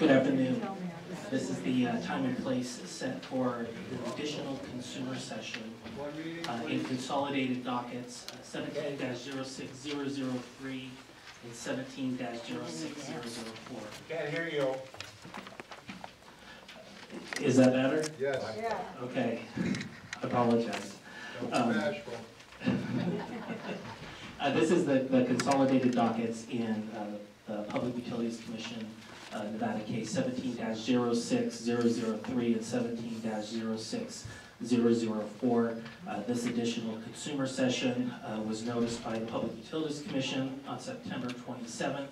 Good afternoon. This is the time and place set for the additional consumer session in consolidated dockets 17-06003 and 17-06004. Can't hear you. Is that better? Yes. Yeah. Okay. I apologize. Don't be bashful. This is the consolidated dockets in the Public Utilities Commission Nevada case 17-06003 and 17-06004. This additional consumer session was noticed by the Public Utilities Commission on September 27th.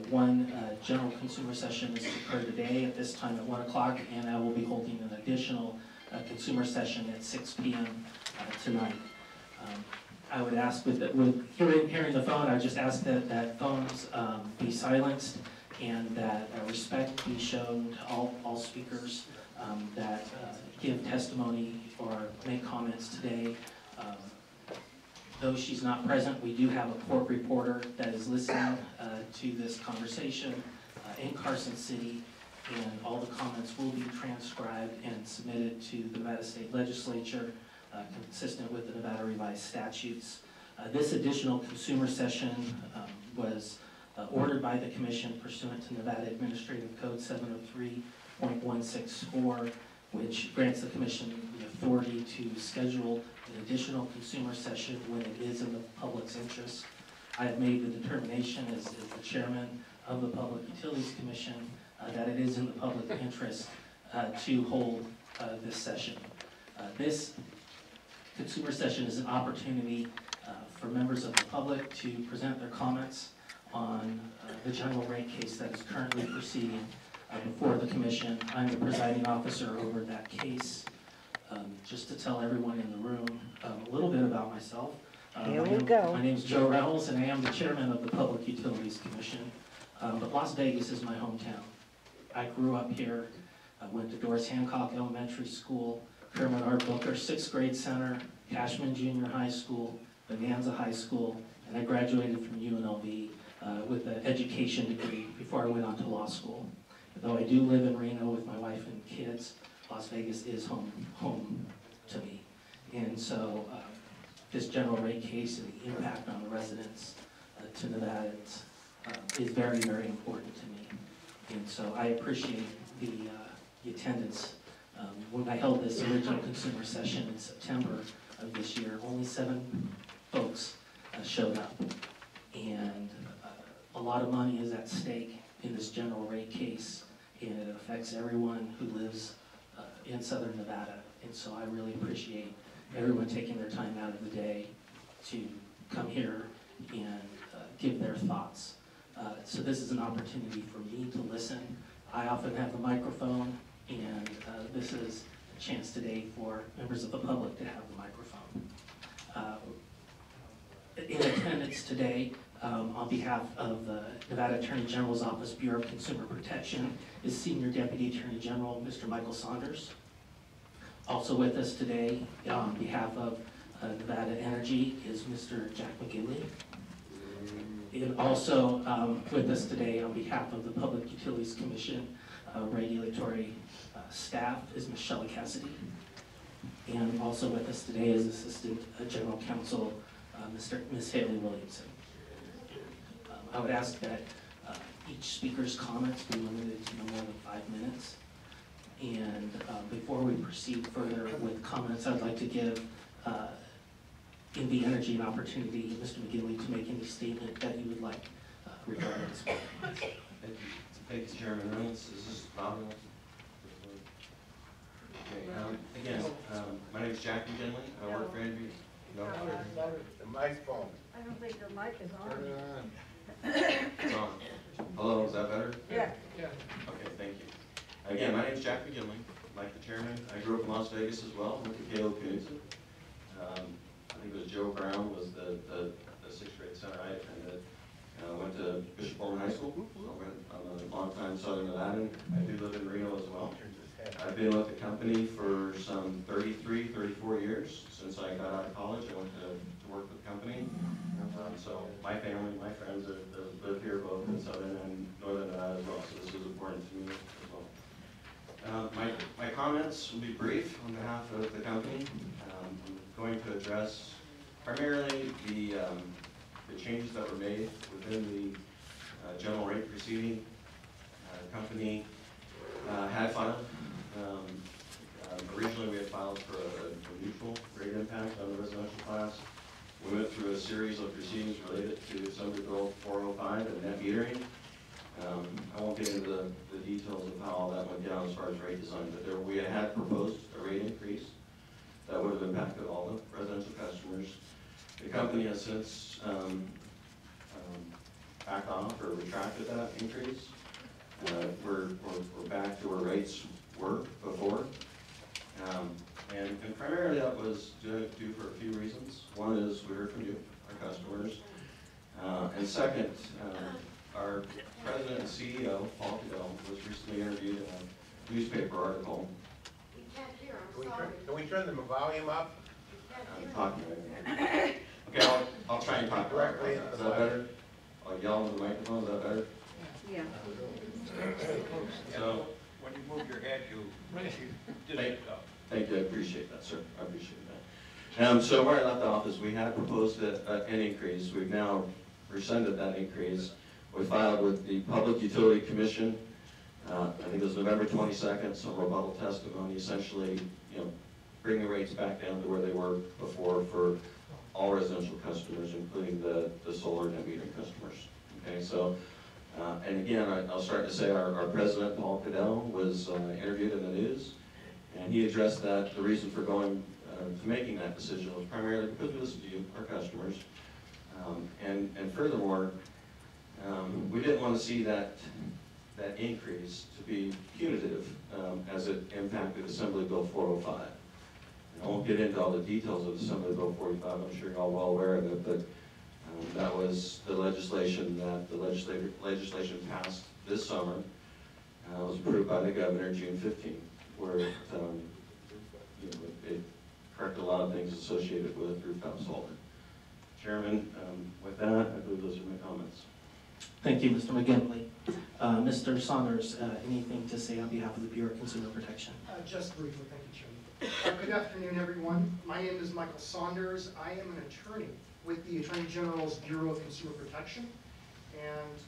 One general consumer session is to occur today at this time at 1 o'clock, and I will be holding an additional consumer session at 6 p.m. Tonight. I would ask, with hearing the phone, I just ask that phones be silenced and that respect be shown to all speakers that give testimony or make comments today. Though she's not present, we do have a court reporter that is listening to this conversation in Carson City, and all the comments will be transcribed and submitted to the Nevada State Legislature consistent with the Nevada Revised Statutes. This additional consumer session was ordered by the Commission pursuant to Nevada Administrative Code 703.164, which grants the Commission the authority to schedule an additional consumer session when it is in the public's interest. I have made the determination as the chairman of the Public Utilities Commission that it is in the public interest to hold this session. This consumer session is an opportunity for members of the public to present their comments on the general rate case that is currently proceeding before the Commission. I'm the presiding officer over that case. Just to tell everyone in the room a little bit about myself. Here we go. My name is Joe Reynolds, and I am the chairman of the Public Utilities Commission. But Las Vegas is my hometown. I grew up here. I went to Doris Hancock Elementary School, Kermit R. Booker 6th Grade Center, Cashman Junior High School, Bonanza High School, and I graduated from UNLV with an education degree before I went on to law school. Though I do live in Reno with my wife and kids, Las Vegas is home to me. And so this general rate case and the impact on the residents to Nevadans is very, very important to me. And so I appreciate the attendance. When I held this original consumer session in September of this year, only 7 folks showed up. And a lot of money is at stake in this general rate case, and it affects everyone who lives in Southern Nevada. And so I really appreciate everyone taking their time out of the day to come here and give their thoughts. So this is an opportunity for me to listen. I often have the microphone, and this is a chance today for members of the public to have the microphone. In attendance today, on behalf of the Nevada Attorney General's Office, Bureau of Consumer Protection, is Senior Deputy Attorney General Mr. Michael Saunders. Also with us today, on behalf of Nevada Energy, is Mr. Jack McGinley. And also with us today, on behalf of the Public Utilities Commission regulatory staff, is Ms. Shelley Cassidy. And also with us today is Assistant General Counsel Ms. Haley Williamson. I would ask that each speaker's comments be limited to no more than 5 minutes. And before we proceed further with comments, I'd like to give NVE Energy an opportunity, Mr. McGinley, to make any statement that you would like regarding this matter. Thank you, Chairman Reynolds. Is this Bob? Okay, again, my name is Jack McGinley. I work for NVE. No, The microphone. I don't think the mic is on. Turn it on. it's on. Hello, is that better? Yeah. Okay, thank you. Again, my name is Jack McGinley. Like the chairman, I grew up in Las Vegas as well. Went to Caleb Community. I think it was Joe Brown was the 6th grade center I attended. Went to Bishop Pullman High School. I'm a long-time Southern Nevadan. I do live in Reno as well. I've been with the company for some 33, 34 years. Since I got out of college, I went to work with the company. So my family, my friends have lived here both in Southern and Northern Nevada as well. So this is important important to me as well. My comments will be brief on behalf of the company. I'm going to address primarily the changes that were made within the general rate proceeding. The company had filed. Originally, we had filed for a neutral rate impact on the residential class. We went through a series of proceedings related to Assembly Bill 405 and net metering. I won't get into the details of how all that went down as far as rate design, but we had proposed a rate increase that would have impacted all the residential customers. The company has since backed off or retracted that increase. We're back to where rates were before. And primarily that was due for a few reasons. One is we heard from you, our customers. And second, our president and CEO, Paul Cadell, was recently interviewed in a newspaper article. We can't hear, I'm sorry. Can we turn the volume up? I'm talking right now. Okay, I'll try and talk Directly directly. into Is the that mic. better? I'll yell into the microphone, is that better? Yeah. So, When you move your head, you Thank- just up. Thank you, I appreciate that, sir. I appreciate that. So where I left off is we had proposed an increase. We've now rescinded that increase. We filed with the Public Utility Commission, I think it was November 22nd, some rebuttal testimony, essentially, bring the rates back down to where they were before for all residential customers, including the solar net metering customers. Okay, so, and again, I'll start to say our president, Paul Cadell, was interviewed in the news, and he addressed that the reason for going to making that decision was primarily because we listened to you, our customers, and furthermore, we didn't want to see that increase to be punitive as it impacted Assembly Bill 405. And I won't get into all the details of Assembly Bill 45. I'm sure you're all well aware of it, but that was the legislation that the legislation passed this summer. Was approved by the governor June 15th, where it corrected a lot of things associated with rooftop solar. Chairman, with that, I believe those are my comments. Thank you, Mr. McGinley. Mr. Saunders, anything to say on behalf of the Bureau of Consumer Protection? Just briefly, thank you, Chairman. Good afternoon, everyone. My name is Michael Saunders. I am an attorney with the Attorney General's Bureau of Consumer Protection. And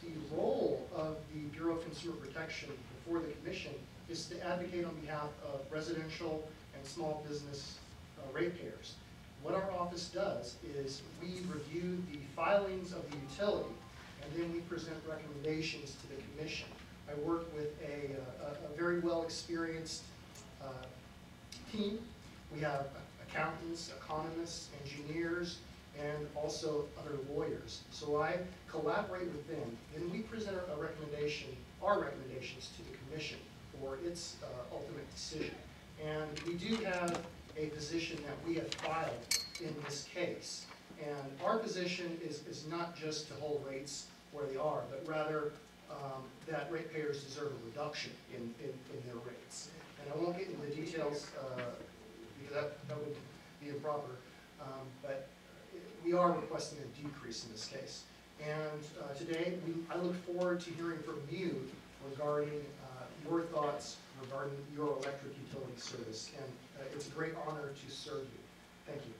the role of the Bureau of Consumer Protection before the Commission is to advocate on behalf of residential and small business ratepayers. What our office does is we review the filings of the utility, and then we present recommendations to the Commission. I work with a very well-experienced team. We have accountants, economists, engineers, and also other lawyers. So I collaborate with them, and we present our recommendations to the Commission for its ultimate decision. And we do have a position that we have filed in this case. And our position is not just to hold rates where they are, but rather that ratepayers deserve a reduction in their rates. And I won't get into the details because that would be improper, but we are requesting a decrease in this case. And today, I look forward to hearing from you regarding your thoughts regarding your electric utility service. And it's a great honor to serve you. Thank you.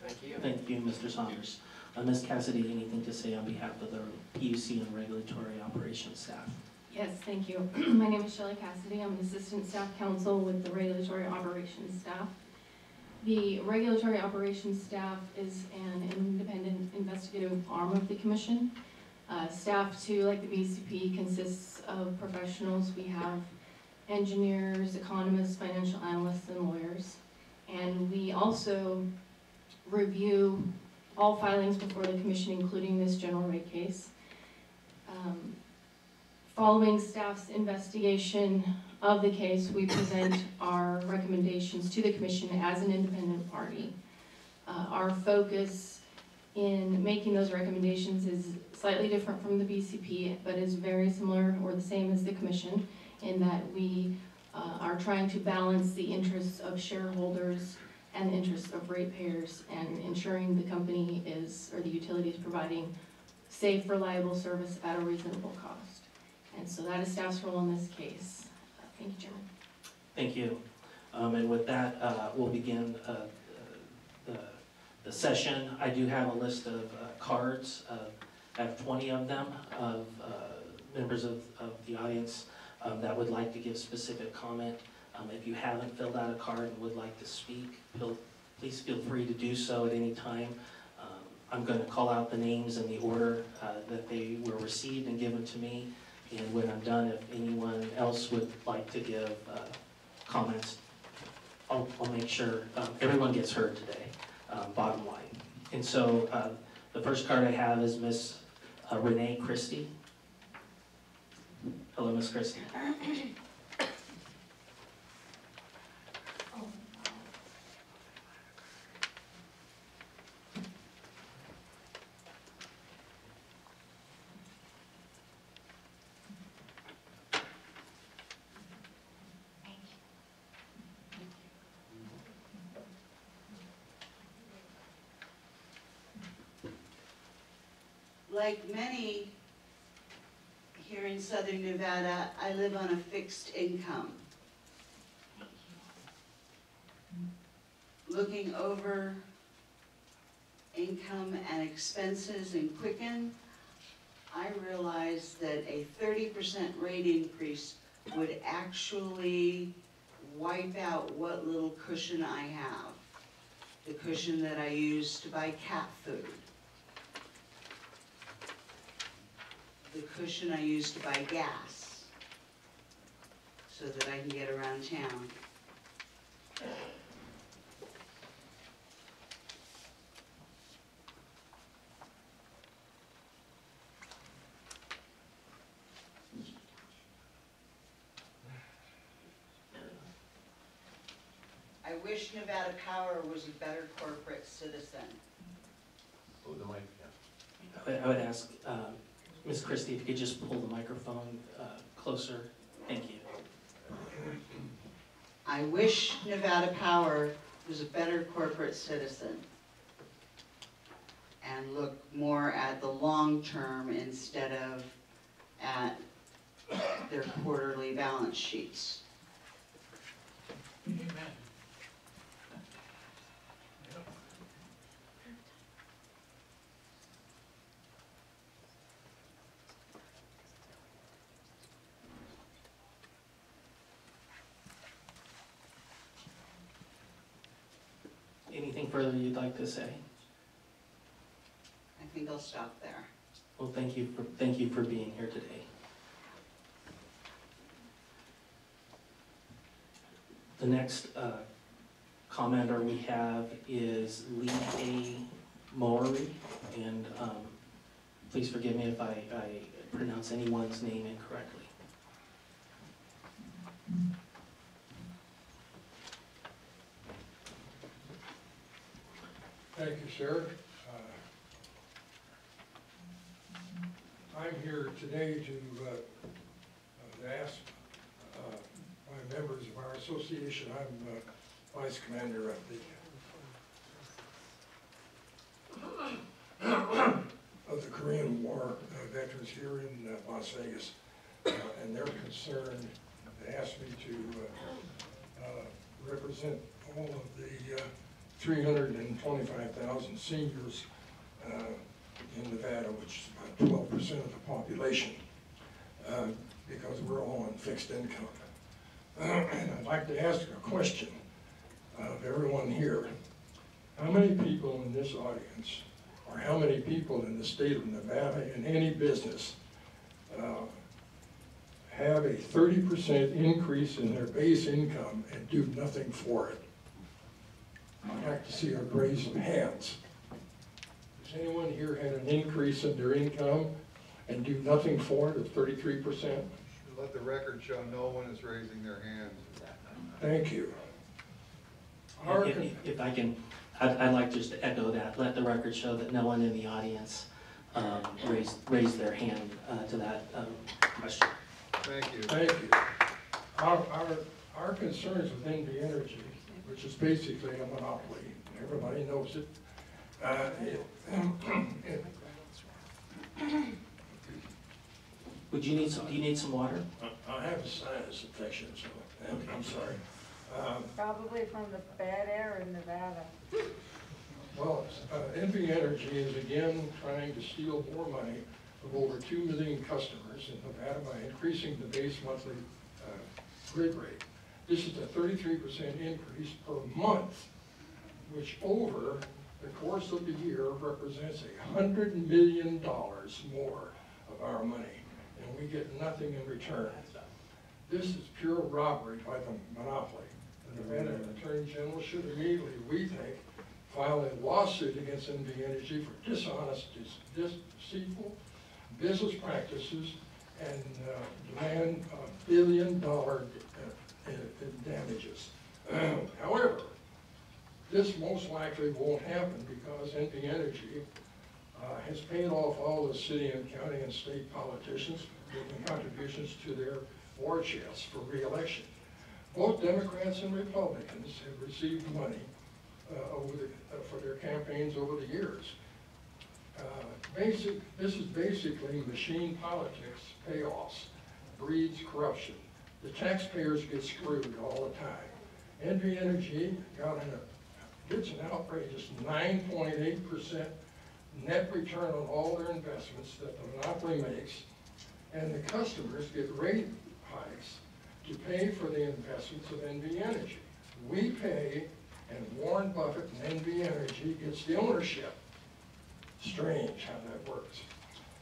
Thank you. Thank you, Mr. Saunders. Ms. Cassidy, anything to say on behalf of the PUC and regulatory operations staff? Yes, thank you. My name is Shelley Cassidy. I'm an assistant staff counsel with the regulatory operations staff. The regulatory operations staff is an independent investigative arm of the Commission. Staff, too, like the BCP, consists of professionals. We have engineers, economists, financial analysts, and lawyers. And we also review all filings before the Commission, including this general rate case. Following staff's investigation of the case, we present our recommendations to the Commission as an independent party. Our focus in making those recommendations is slightly different from the BCP, but is very similar or the same as the Commission in that we are trying to balance the interests of shareholders and the interests of ratepayers and ensuring the company is, or the utility is providing safe, reliable service at a reasonable cost. And so that is staff's role in this case. Thank you, Chairman. Thank you. And with that, we'll begin the session. I do have a list of cards. I have 20 of them of members of the audience that would like to give specific comment. If you haven't filled out a card and would like to speak, please feel free to do so at any time. I'm going to call out the names in the order that they were received and given to me. And when I'm done, if anyone else would like to give comments, I'll make sure everyone gets heard today, bottom line. And so the first card I have is Miss Renee Christie. Hello, Miss Christie. Like many here in Southern Nevada, I live on a fixed income. Looking over income and expenses in Quicken, I realized that a 30% rate increase would actually wipe out what little cushion I have. The cushion that I use to buy cat food. The cushion I use to buy gas so that I can get around town. I wish Nevada Power was a better corporate citizen. Oh, the mic, yeah. I would ask Ms. Christie if you could just pull the microphone closer. Thank you. I wish Nevada Power was a better corporate citizen and look more at the long term instead of at their quarterly balance sheets. Anything further you'd like to say? I think I'll stop there. Well, thank you for being here today. The next commenter we have is Lee A. Mowry, and please forgive me if I pronounce anyone's name incorrectly. Thank you, sir. I'm here today to ask my members of our association. I'm vice commander of the Korean War veterans here in Las Vegas, and they're concerned. They asked me to represent all of the 325,000 seniors in Nevada, which is about 12% of the population, because we're all on fixed income. And I'd like to ask a question of everyone here. How many people in this audience, or how many people in the state of Nevada in any business have a 30% increase in their base income and do nothing for it? I'd like to see a raise of hands. Has anyone here had an increase in their income and do nothing for it of 33%? Let the record show no one is raising their hands. Thank you. If I can, I'd like just to echo that. Let the record show that no one in the audience raised their hand to that question. Thank you. Thank you. Our concerns with NVE Energy, which is basically a monopoly, everybody knows it. Would you need some, do you need some water? I have a sinus infection, so I'm sorry. Probably from the bad air in Nevada. Well, NVE Energy is again trying to steal more money of over 2 million customers in Nevada by increasing the base monthly grid rate. This is a 33% increase per month, which over the course of the year represents $100 million more of our money, and we get nothing in return. This is pure robbery by the monopoly. The Nevada Attorney General should immediately, we think, file a lawsuit against NVE Energy for dishonest, deceitful business practices and demand $1 billion in damages. However, this most likely won't happen because NVE Energy has paid off all the city and county and state politicians making contributions to their war chest for re-election. Both Democrats and Republicans have received money for their campaigns over the years. This is basically machine politics, payoffs, breeds corruption. The taxpayers get screwed all the time. NVE Energy gets an outrageous 9.8% net return on all their investments that the monopoly makes, and the customers get rate hikes to pay for the investments of NVE Energy. We pay, and Warren Buffett and NVE Energy gets the ownership. Strange how that works.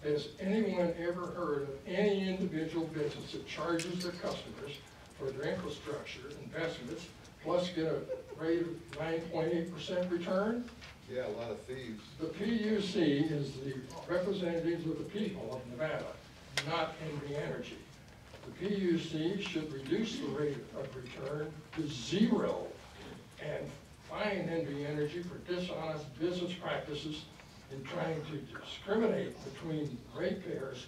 Has anyone ever heard of any individual business that charges their customers for their infrastructure investments plus get a rate of 9.8% return? Yeah, a lot of thieves. The PUC is the representatives of the people of Nevada, not NVE Energy. The PUC should reduce the rate of return to 0 and fine NVE Energy for dishonest business practices in trying to discriminate between ratepayers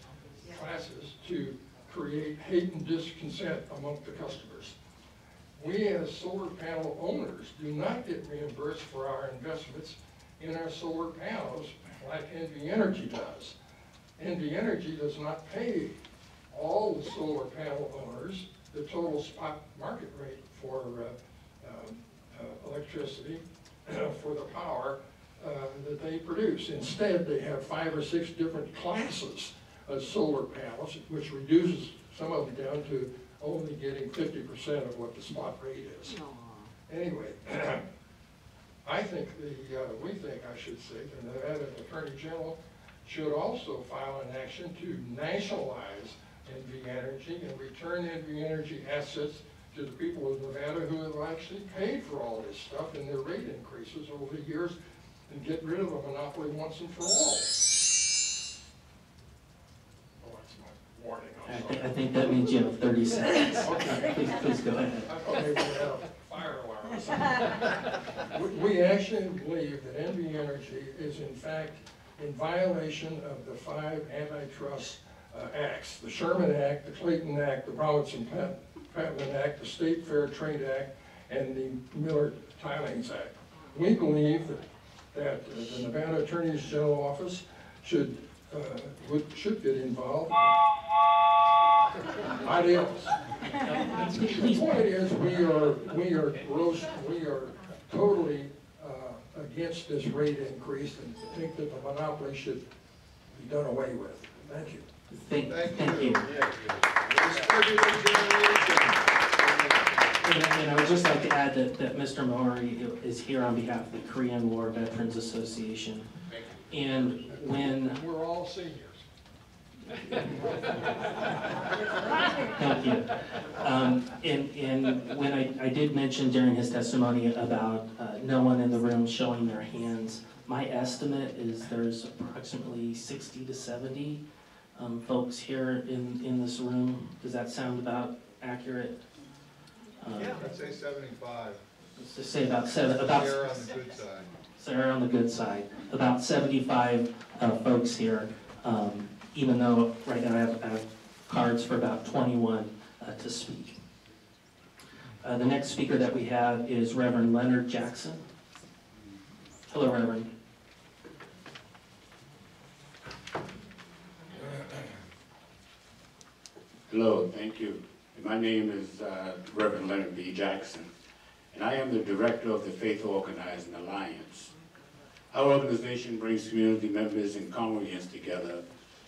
classes to create hate and discontent among the customers. We as solar panel owners do not get reimbursed for our investments in our solar panels like NVE Energy does. NVE Energy does not pay all the solar panel owners the total spot market rate for electricity for the power that they produce. Instead, they have 5 or 6 different classes of solar panels, which reduces some of them down to only getting 50% of what the spot rate is. Anyway, we think, I should say, the Nevada Attorney General should also file an action to nationalize NVE Energy and return NVE Energy assets to the people of Nevada who have actually paid for all this stuff in their rate increases over the years, and get rid of the monopoly once and for all. Oh, that's my warning. I think that means you have 30 seconds. Okay. Please go ahead. I thought maybe we had a fire alarm or something. We actually believe that NVE Energy is in fact in violation of the 5 antitrust acts: the Sherman Act, the Clayton Act, the Robinson-Patman Act, the State Fair Trade Act, and the Miller-Tilings Act. We believe that the Nevada Attorney General Office should get involved. Ideals. The point is, we are totally against this rate increase and think that the monopoly should be done away with. Thank you. Thank you. And I would just like to add that Mr. Maury is here on behalf of the Korean War Veterans Association. And when... We're all seniors. Thank you. And when I did mention during his testimony about no one in the room showing their hands, my estimate is there's approximately 60 to 70 folks here in this room. Does that sound about accurate? I'd say 75. Let's just say about They're on the good side. So they're on the good side. About 75 folks here, even though right now I have cards for about 21 to speak. The next speaker that we have is Reverend Leonard Jackson. Hello, Reverend. Hello, thank you. My name is Reverend Leonard B. Jackson, and I am the director of the Faith Organizing Alliance. Our organization brings community members and congregants together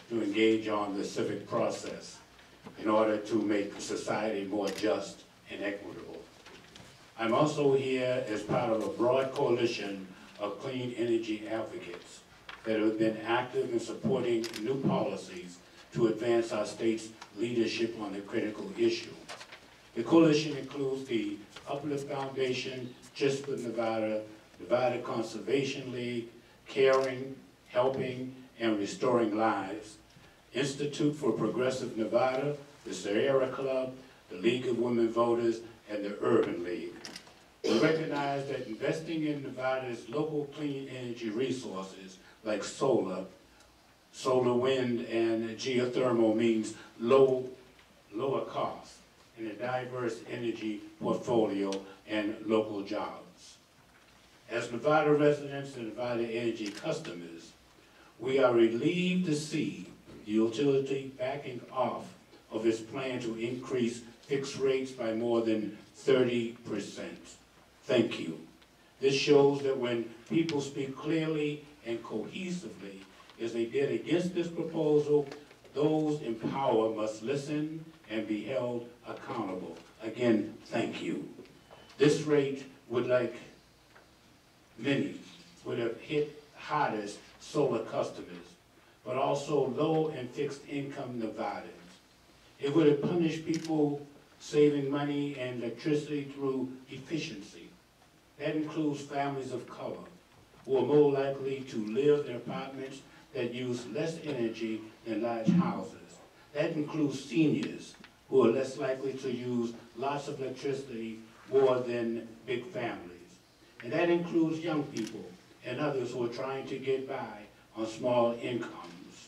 to engage on the civic process in order to make society more just and equitable. I'm also here as part of a broad coalition of clean energy advocates that have been active in supporting new policies to advance our state's leadership on the critical issue. The coalition includes the Uplift Foundation, Just for Nevada, Nevada Conservation League, Caring, Helping, and Restoring Lives, Institute for Progressive Nevada, the Sierra Club, the League of Women Voters, and the Urban League. We recognize that investing in Nevada's local clean energy resources like solar, wind, and geothermal means lower costs and a diverse energy portfolio and local jobs. As Nevada residents and Nevada energy customers, we are relieved to see the utility backing off of its plan to increase fixed rates by more than 30%. Thank you. This shows that when people speak clearly and cohesively, as they did against this proposal, those in power must listen and be held accountable. Again, thank you. This rate would, like many, would have hit hardest solar customers, but also low and fixed income Nevadans. It would have punished people saving money and electricity through efficiency. That includes families of color, who are more likely to live in apartments that use less energy than large houses. That includes seniors, who are less likely to use lots of electricity more than big families. And that includes young people and others who are trying to get by on small incomes.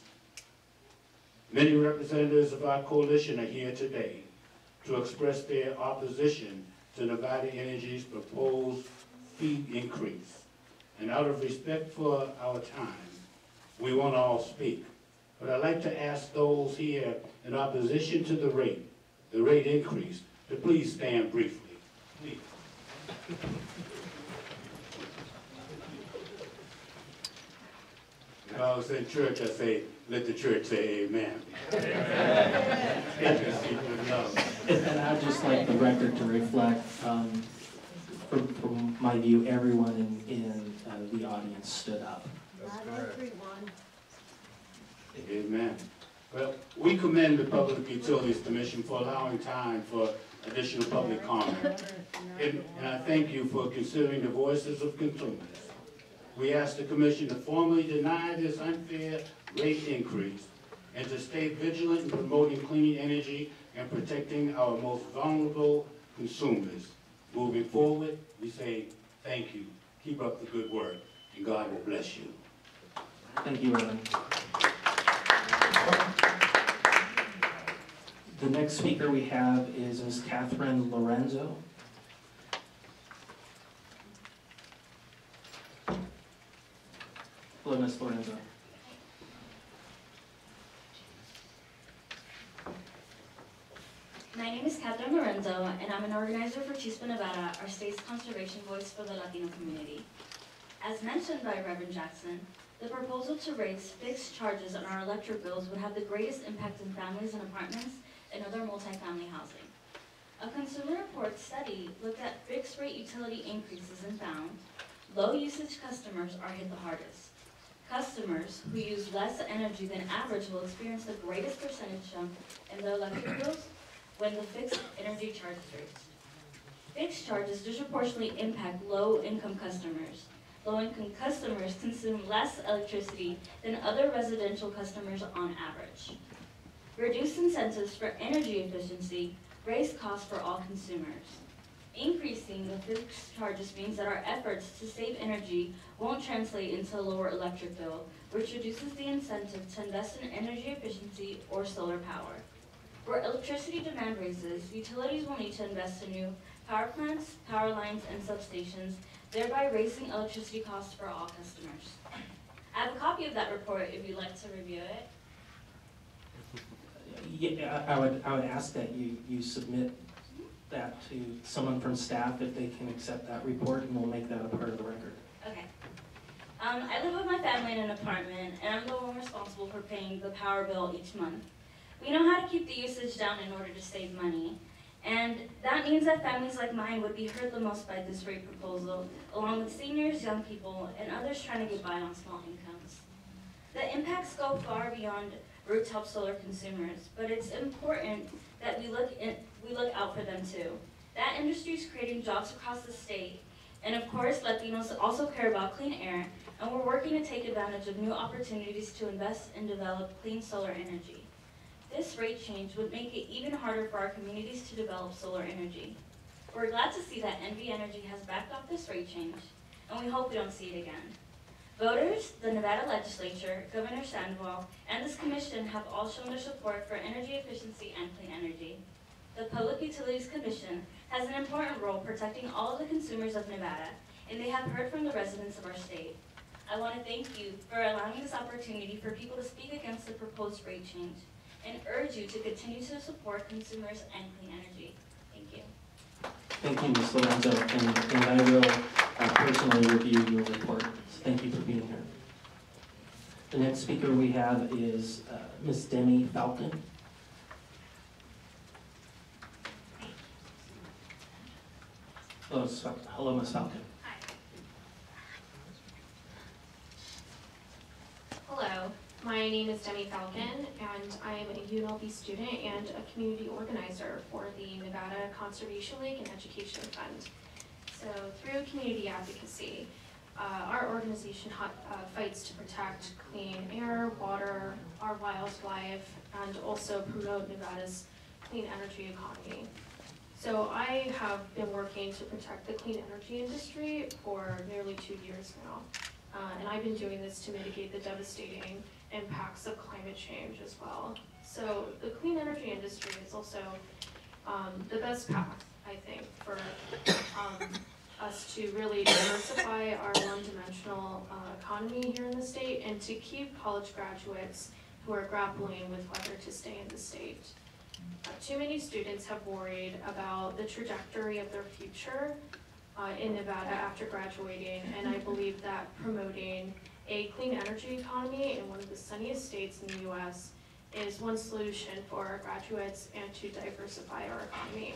Many representatives of our coalition are here today to express their opposition to Nevada Energy's proposed fee increase. And out of respect for our time, we won't all speak. But I'd like to ask those here in opposition to the rate increase, to please stand briefly. Please. If I was in church, I'd say, let the church say amen. And I'd just like the record to reflect, from my view, everyone in the audience stood up. That's correct. Amen. Well, we commend the Public Utilities Commission for allowing time for additional public comment. And I thank you for considering the voices of consumers. We ask the Commission to formally deny this unfair rate increase and to stay vigilant in promoting clean energy and protecting our most vulnerable consumers. Moving forward, we say thank you. Keep up the good work, and God will bless you. Thank you, Reverend. The next speaker we have is Ms. Catherine Lorenzo. Hello, Ms. Lorenzo. My name is Catherine Lorenzo, and I'm an organizer for Chispa, Nevada, our state's conservation voice for the Latino community. As mentioned by Reverend Jackson, the proposal to raise fixed charges on our electric bills would have the greatest impact on families in apartments and other multifamily housing. A Consumer Reports study looked at fixed rate utility increases and found low usage customers are hit the hardest. Customers who use less energy than average will experience the greatest percentage jump in their electric bills when the fixed energy charge is raised. Fixed charges disproportionately impact low-income customers. Low-income customers consume less electricity than other residential customers on average. Reduced incentives for energy efficiency raise costs for all consumers. Increasing the fixed charges means that our efforts to save energy won't translate into a lower electric bill, which reduces the incentive to invest in energy efficiency or solar power. Where electricity demand raises, utilities will need to invest in new power plants, power lines, and substations, thereby raising electricity costs for all customers. I have a copy of that report if you'd like to review it. Yeah, I would ask that you submit that to someone from staff if they can accept that report, and we'll make that a part of the record. Okay. I live with my family in an apartment, and I'm the one responsible for paying the power bill each month. We know how to keep the usage down in order to save money, and that means that families like mine would be hurt the most by this rate proposal, along with seniors, young people, and others trying to get by on small incomes. The impacts go far beyond rooftop solar consumers, but it's important that we look out for them too. That industry is creating jobs across the state, and of course, Latinos also care about clean air, and we're working to take advantage of new opportunities to invest and develop clean solar energy. This rate change would make it even harder for our communities to develop solar energy. We're glad to see that NVE Energy has backed off this rate change, and we hope we don't see it again. Voters, the Nevada legislature, Governor Sandoval, and this commission have all shown their support for energy efficiency and clean energy. The Public Utilities Commission has an important role protecting all of the consumers of Nevada, and they have heard from the residents of our state. I want to thank you for allowing this opportunity for people to speak against the proposed rate change, and urge you to continue to support consumers and clean energy. Thank you. Thank you, Ms. Lorenzo, and I will personally review your report. So thank you for being here. The next speaker we have is Ms. Demi Falcon. Hello, Ms. Falcon. Hello, my name is Demi Falcon, and I am a UNLV student and a community organizer for the Nevada Conservation League and Education Fund. So through community advocacy, our organization fights to protect clean air, water, our wildlife, and also promote Nevada's clean energy economy. So I have been working to protect the clean energy industry for nearly 2 years now. And I've been doing this to mitigate the devastating impacts of climate change as well. So the clean energy industry is also the best path, I think, for us to really diversify our one-dimensional economy here in the state and to keep college graduates who are grappling with whether to stay in the state. Too many students have worried about the trajectory of their future in Nevada after graduating, and I believe that promoting a clean energy economy in one of the sunniest states in the U.S. is one solution for our graduates and to diversify our economy.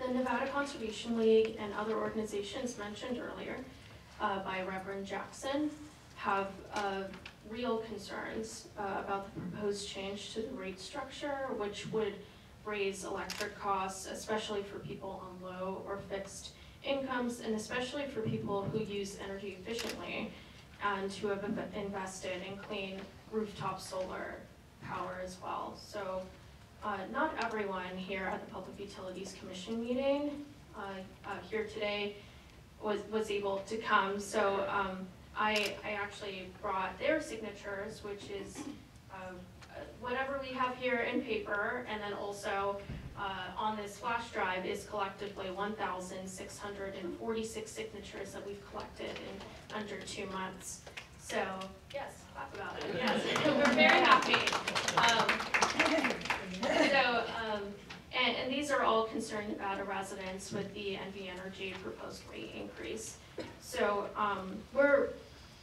The Nevada Conservation League and other organizations mentioned earlier by Reverend Jackson have real concerns about the proposed change to the rate structure, which would raise electric costs, especially for people on low or fixed incomes, and especially for people who use energy efficiently and who have invested in clean rooftop solar power as well. So not everyone here at the Public Utilities Commission meeting here today was able to come. So I actually brought their signatures, which is whatever we have here in paper, and then also on this flash drive is collectively 1,646 signatures that we've collected in under 2 months. So yes, clap about it. Yes, we're very happy. And these are all concerned Nevada residents with the NVE Energy proposed rate increase. So we're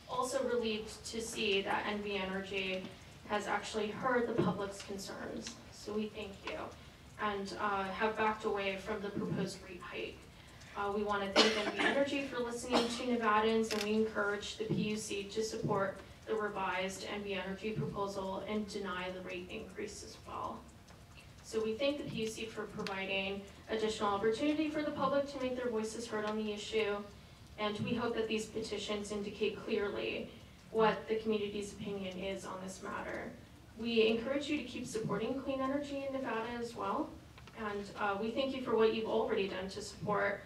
also relieved to see that NVE Energy has actually heard the public's concerns. So we thank you, and have backed away from the proposed rate hike. We want to thank NVE Energy for listening to Nevadans, and we encourage the PUC to support the revised NVE Energy proposal and deny the rate increase as well. So we thank the PUC for providing additional opportunity for the public to make their voices heard on the issue, and we hope that these petitions indicate clearly what the community's opinion is on this matter. We encourage you to keep supporting clean energy in Nevada as well, and we thank you for what you've already done to support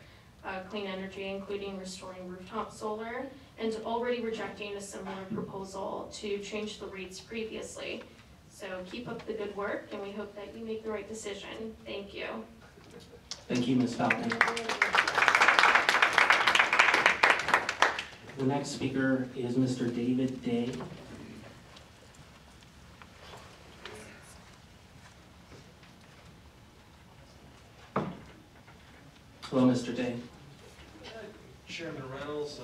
clean energy, including restoring rooftop solar, and already rejecting a similar proposal to change the rates previously. So keep up the good work, and we hope that you make the right decision. Thank you. Thank you, Ms. Falcon. The next speaker is Mr. David Day. Hello, Mr. Day. Chairman Reynolds,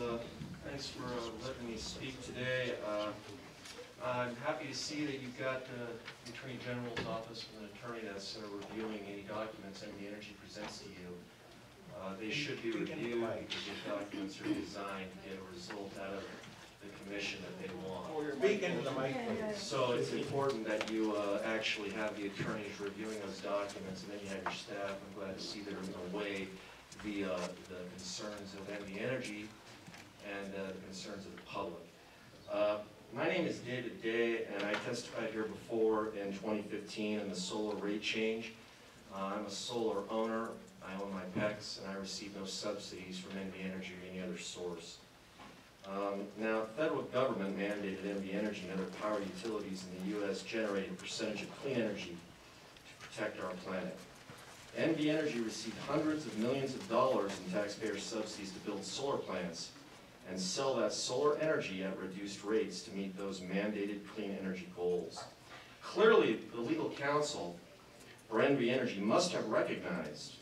thanks for letting me speak today. I'm happy to see that you've got the Attorney General's office with an attorney that's reviewing any documents NVE Energy presents to you. They should be reviewed because the documents are designed to get a result out of the commission that they want. Oh, you're speaking to the mic, please. So it's important that you actually have the attorneys reviewing those documents, and then you have your staff. I'm glad to see they're going to weigh the concerns of NVE Energy and the concerns of the public. My name is David Day, and I testified here before in 2015 in the solar rate change. I'm a solar owner. I own my PECs, and I receive no subsidies from NVE Energy or any other source. Now, the federal government mandated NVE Energy and other power utilities in the U.S. generate a percentage of clean energy to protect our planet. NVE Energy received hundreds of millions of dollars in taxpayer subsidies to build solar plants and sell that solar energy at reduced rates to meet those mandated clean energy goals. Clearly, the legal counsel for NVE Energy must have recognized,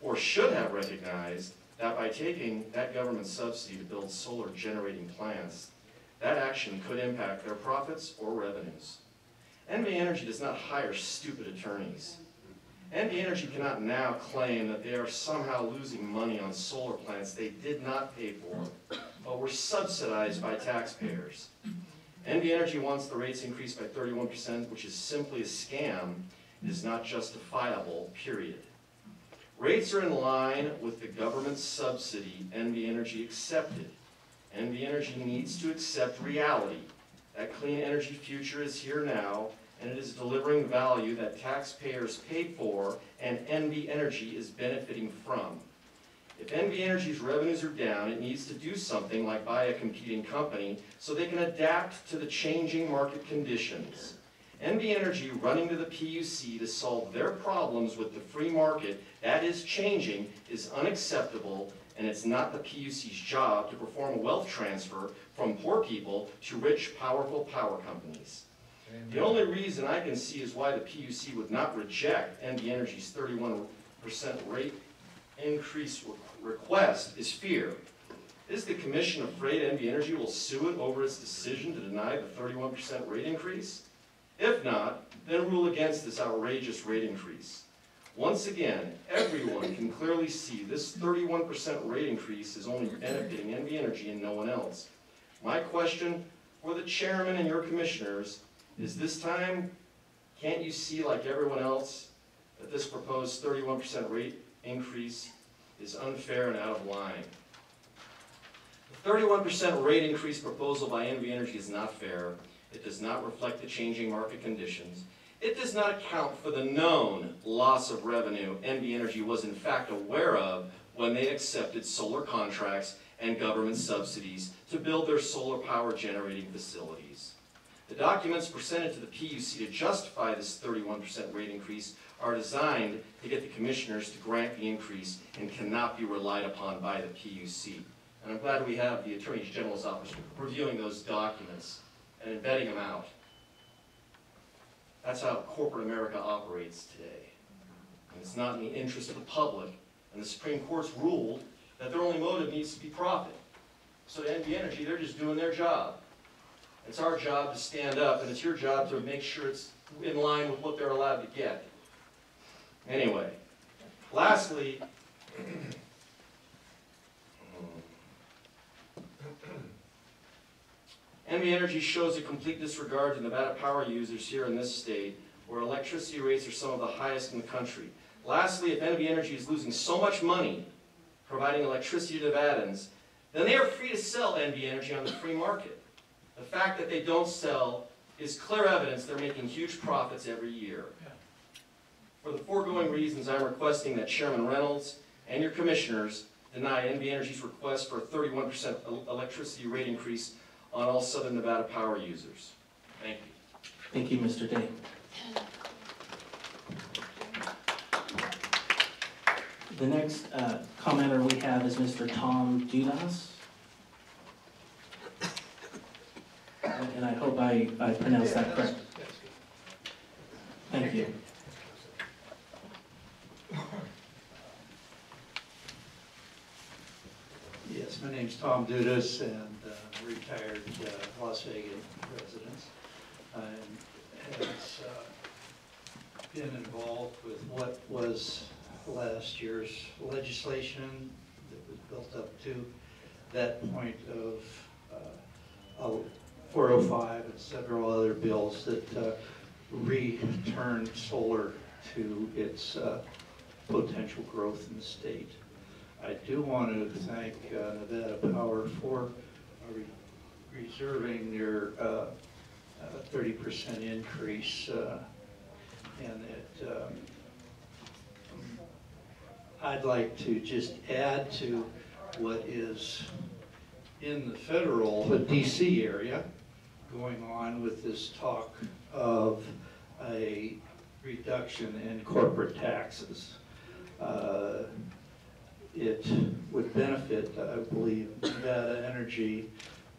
or should have recognized, that by taking that government subsidy to build solar generating plants, that action could impact their profits or revenues. NVE Energy does not hire stupid attorneys. NVE Energy cannot now claim that they are somehow losing money on solar plants they did not pay for, but were subsidized by taxpayers. NVE Energy wants the rates increased by 31%, which is simply a scam. It is not justifiable, period. Rates are in line with the government subsidy NVE Energy accepted. NVE Energy needs to accept reality. That clean energy future is here now, and it is delivering value that taxpayers paid for and NVE Energy is benefiting from. If NVE Energy's revenues are down, it needs to do something like buy a competing company so they can adapt to the changing market conditions. NVE Energy running to the PUC to solve their problems with the free market that is changing is unacceptable, and it's not the PUC's job to perform a wealth transfer from poor people to rich, powerful power companies. The only reason I can see is why the PUC would not reject NVE Energy's 31% rate increase request is fear. Is the commission afraid NVE Energy will sue it over its decision to deny the 31% rate increase? If not, then rule against this outrageous rate increase. Once again, everyone can clearly see this 31% rate increase is only benefiting NVE Energy and no one else. My question for the chairman and your commissioners is, this time, can't you see, like everyone else, that this proposed 31% rate increase is unfair and out of line? The 31% rate increase proposal by NVE Energy is not fair. It does not reflect the changing market conditions. It does not account for the known loss of revenue NVE Energy was in fact aware of when they accepted solar contracts and government subsidies to build their solar power generating facilities. The documents presented to the PUC to justify this 31% rate increase are designed to get the commissioners to grant the increase and cannot be relied upon by the PUC. And I'm glad we have the Attorney General's office reviewing those documents and vetting them out. That's how corporate America operates today. And it's not in the interest of the public. And the Supreme Court's ruled that their only motive needs to be profit. So to NVE Energy, they're just doing their job. It's our job to stand up, and it's your job to make sure it's in line with what they're allowed to get. Anyway, lastly, NVE Energy shows a complete disregard to Nevada power users here in this state, where electricity rates are some of the highest in the country. Lastly, if NVE Energy is losing so much money providing electricity to Nevadans, then they are free to sell NVE Energy on the free market. The fact that they don't sell is clear evidence they're making huge profits every year. For the foregoing reasons, I'm requesting that Chairman Reynolds and your commissioners deny NVE Energy's request for a 31% electricity rate increase on all Southern Nevada power users. Thank you. Thank you, Mr. Day. The next commenter we have is Mr. Tom Dudas. And I hope I pronounced that correct. Thank you. My name's Tom Dudas, and I'm a retired Las Vegas resident. I has been involved with what was last year's legislation that was built up to that point of 405 and several other bills that returned solar to its potential growth in the state. I do want to thank Nevada Power for reserving their 30% increase, and that I'd like to just add to what is in the federal, the DC area, going on with this talk of a reduction in corporate taxes. It would benefit, I believe, Nevada Energy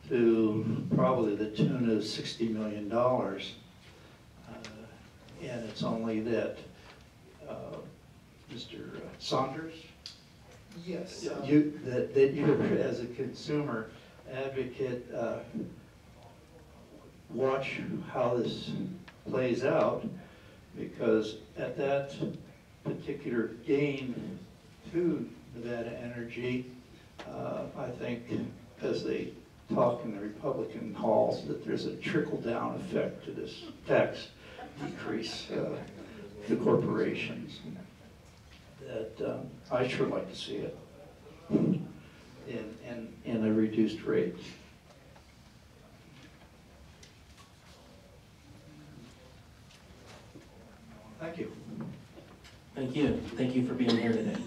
to probably the tune of $60 million. And it's only that, Mr. Saunders? Yes. That you, as a consumer advocate, watch how this plays out, because at that particular gain to Nevada Energy, I think, as they talk in the Republican halls, that there's a trickle-down effect to this tax decrease to corporations. That I sure like to see it in a reduced rate. Thank you. Thank you. Thank you for being here today.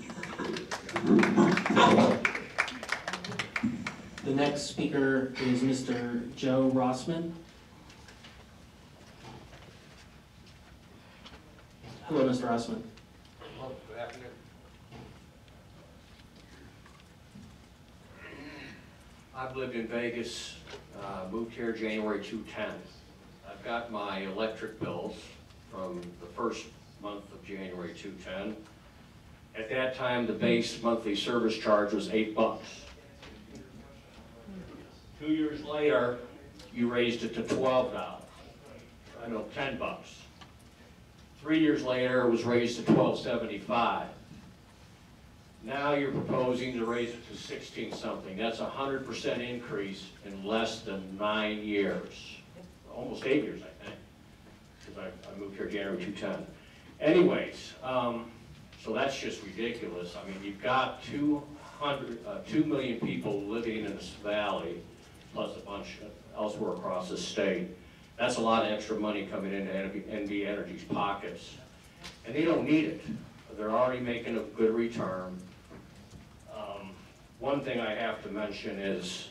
The next speaker is Mr. Joe Rossman. Hello, Mr. Rossman. Hello, good afternoon. I've lived in Vegas, moved here January 2010. I've got my electric bills from the first month of January 2010. At that time, the base monthly service charge was $8. 2 years later, you raised it to $12. I know, $10. 3 years later, it was raised to $12.75. Now you're proposing to raise it to 16 something. That's a 100% increase in less than 9 years. Almost 8 years, I think, because I moved here January 2010. Anyways, so that's just ridiculous. I mean, you've got 2 million people living in this valley, plus a bunch elsewhere across the state. That's a lot of extra money coming into NVE Energy's pockets. And they don't need it. They're already making a good return. One thing I have to mention is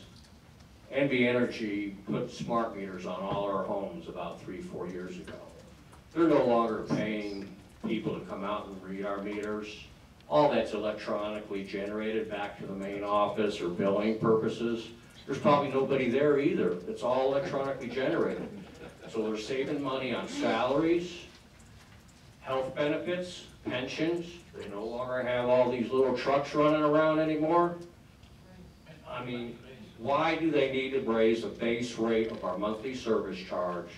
NVE Energy put smart meters on all our homes about 3-4 years ago. They're no longer paying people to come out and read our meters. All that's electronically generated back to the main office or billing purposes. There's probably nobody there either. It's all electronically generated. So they're saving money on salaries, health benefits, pensions. They no longer have all these little trucks running around anymore. I mean, why do they need to raise the base rate of our monthly service charge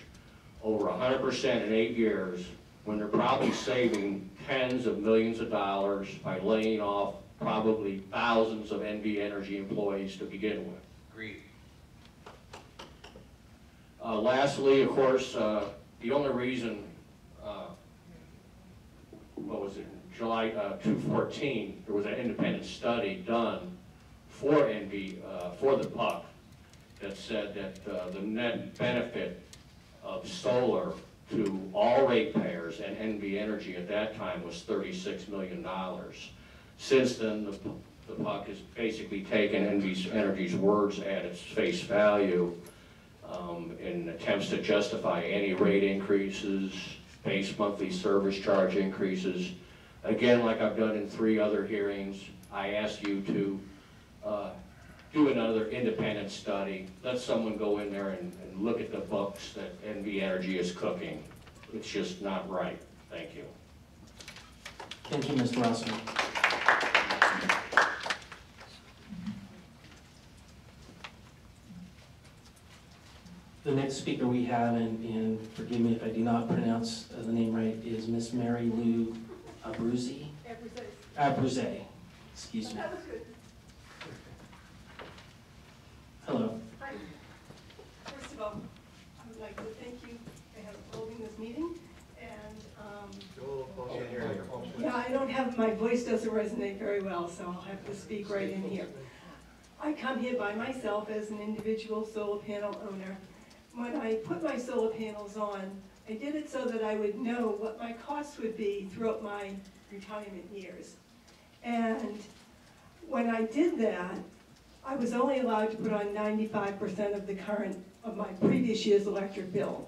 over 100% in 8 years when they're probably saving tens of millions of dollars by laying off probably thousands of NVE Energy employees to begin with? Agreed. Lastly, of course, the only reason, what was it, July 2014, there was an independent study done for NVE, for the PUC, that said that the net benefit of solar to all ratepayers and NVE Energy at that time was $36 million. Since then, the PUC has basically taken NVE Energy's words at its face value in attempts to justify any rate increases, base monthly service charge increases. Again, like I've done in 3 other hearings, I ask you to do another independent study. Let someone go in there and look at the books that NVE Energy is cooking. It's just not right. Thank you. Thank you, Mr. Rossman. next speaker we have, and forgive me if I do not pronounce the name right, is Miss Mary Lou Abruzzi. Abruzzi, excuse me. That was good. Hello. Hi. First of all, I would like to thank you for holding this meeting. And Go a little closer to your microphone, please. yeah, I don't have, my voice doesn't resonate very well, so I'll have to speak right in here. I come here by myself as an individual solar panel owner. When I put my solar panels on, I did it so that I would know what my costs would be throughout my retirement years. And when I did that, I was only allowed to put on 95% of the current of my previous year's electric bill,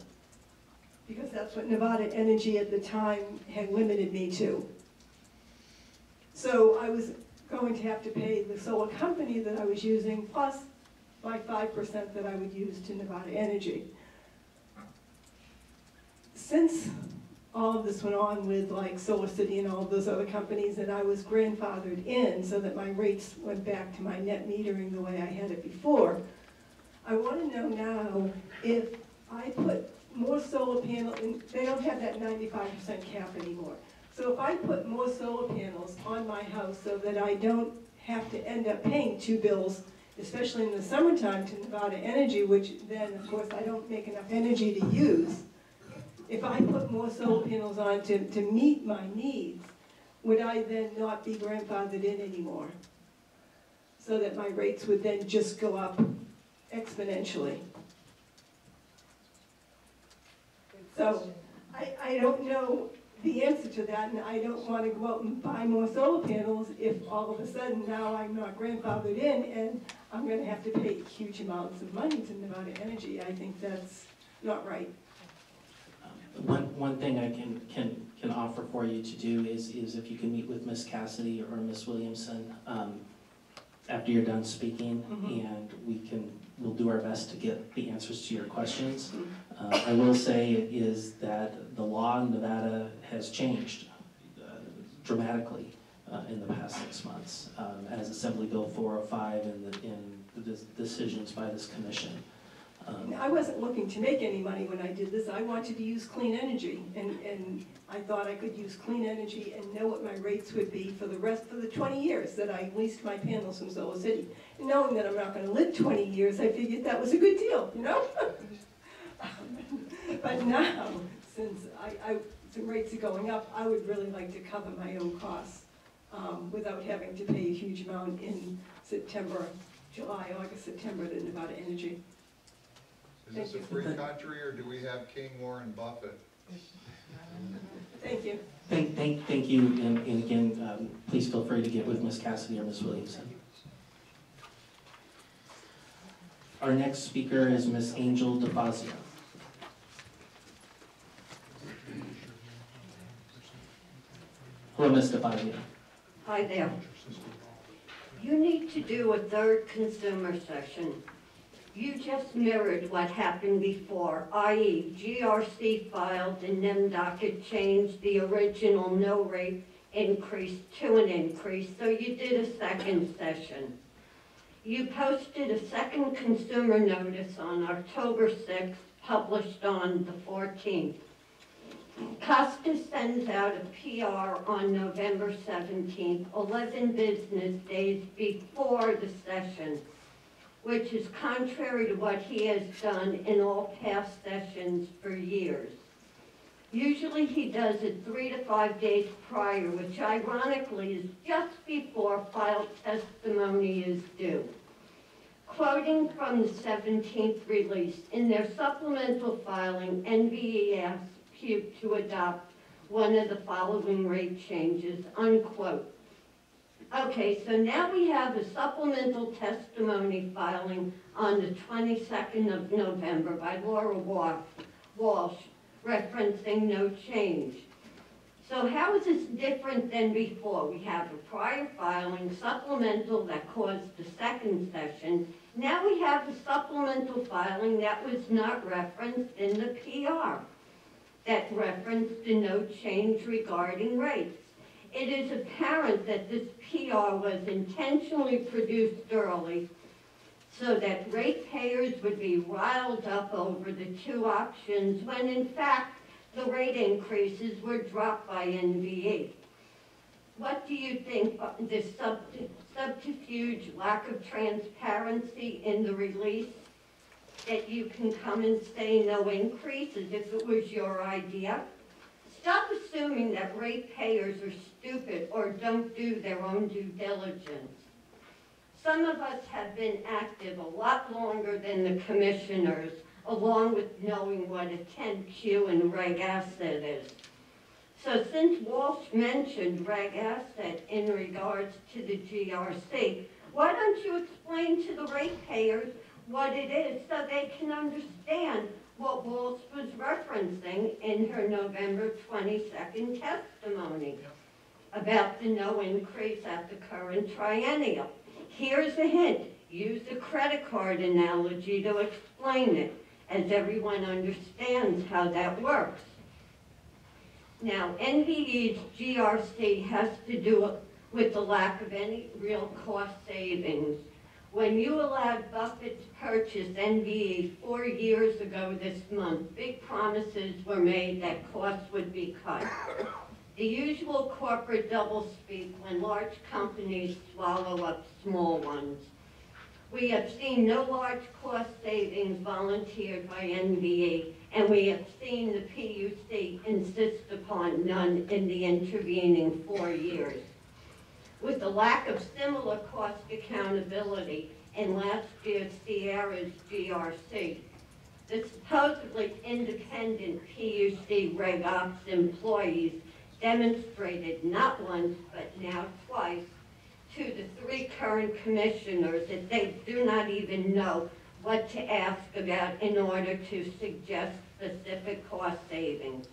because that's what Nevada Energy at the time had limited me to. So I was going to have to pay the solar company that I was using, plus my 5% that I would use to Nevada Energy. Since all of this went on with like Solar City and all of those other companies, and I was grandfathered in so that my rates went back to my net metering the way I had it before, I want to know now if I put more solar panels, and they don't have that 95% cap anymore. So if I put more solar panels on my house so that I don't have to end up paying two bills, especially in the summertime, to Nevada Energy, which then, of course, I don't make enough energy to use. If I put more solar panels on to meet my needs, would I then not be grandfathered in anymore? So that my rates would then just go up exponentially. So I don't know the answer to that, and I don't want to go out and buy more solar panels if all of a sudden now I'm not grandfathered in and I'm going to have to pay huge amounts of money to Nevada Energy. I think that's not right. One thing I can offer for you to do is if you can meet with Miss Cassidy or Miss Williamson after you're done speaking, and we'll do our best to get the answers to your questions. I will say is that the law in Nevada has changed dramatically in the past 6 months as Assembly Bill 405 and the decisions by this commission. I wasn't looking to make any money when I did this. I wanted to use clean energy, and I thought I could use clean energy and know what my rates would be for the 20 years that I leased my panels from Solar City. And knowing that I'm not going to live 20 years, I figured that was a good deal, you know? But now, since the rates are going up, I would really like to cover my own costs without having to pay a huge amount in September, July, August, September to Nevada Energy. Is this a free country, or do we have King Warren Buffett? Thank you. Thank you, and again, please feel free to get with Miss Cassidy or Miss Williamson. Our next speaker is Miss Angel DeFazio. Hello, Miss DeFazio. Hi there. You need to do a third consumer session. You just mirrored what happened before, i.e. GRC filed and NEMDOC changed the original no rate increase to an increase, so you did a second session. You posted a second consumer notice on October 6th, published on the 14th. Costa sends out a PR on November 17th, 11 business days before the session, which is contrary to what he has done in all past sessions for years. Usually he does it 3 to 5 days prior, which ironically is just before filed testimony is due. Quoting from the 17th release, in their supplemental filing, NVE asked PUC to adopt one of the following rate changes, unquote. Okay, so now we have a supplemental testimony filing on the 22nd of November by Laura Walsh, referencing no change. So how is this different than before? We have a prior filing, supplemental that caused the second session. Now we have a supplemental filing that was not referenced in the PR, that referenced the no change regarding rates. It is apparent that this PR was intentionally produced early so that ratepayers would be riled up over the two options when in fact the rate increases were dropped by NVE. What do you think of this subterfuge, lack of transparency in the release, that you can come and say no increase as if it was your idea? Stop assuming that ratepayers are stupid or don't do their own due diligence. Some of us have been active a lot longer than the commissioners, along with knowing what a 10Q and reg asset is. So since Walsh mentioned reg asset in regards to the GRC, why don't you explain to the ratepayers what it is so they can understand what Walsh was referencing in her November 22nd testimony about the no increase at the current triennial. Here's a hint. Use the credit card analogy to explain it, as everyone understands how that works. Now, NVE's GRC has to do with the lack of any real cost savings. When you allowed Buffett to purchase NVE 4 years ago this month, big promises were made that costs would be cut. The usual corporate doublespeak when large companies swallow up small ones. We have seen no large cost savings volunteered by NVE, and we have seen the PUC insist upon none in the intervening 4 years. With the lack of similar cost accountability in last year's Sierra's GRC, the supposedly independent PUC Reg Ops employees demonstrated not once, but now twice, to the 3 current commissioners that they do not even know what to ask about in order to suggest specific cost savings.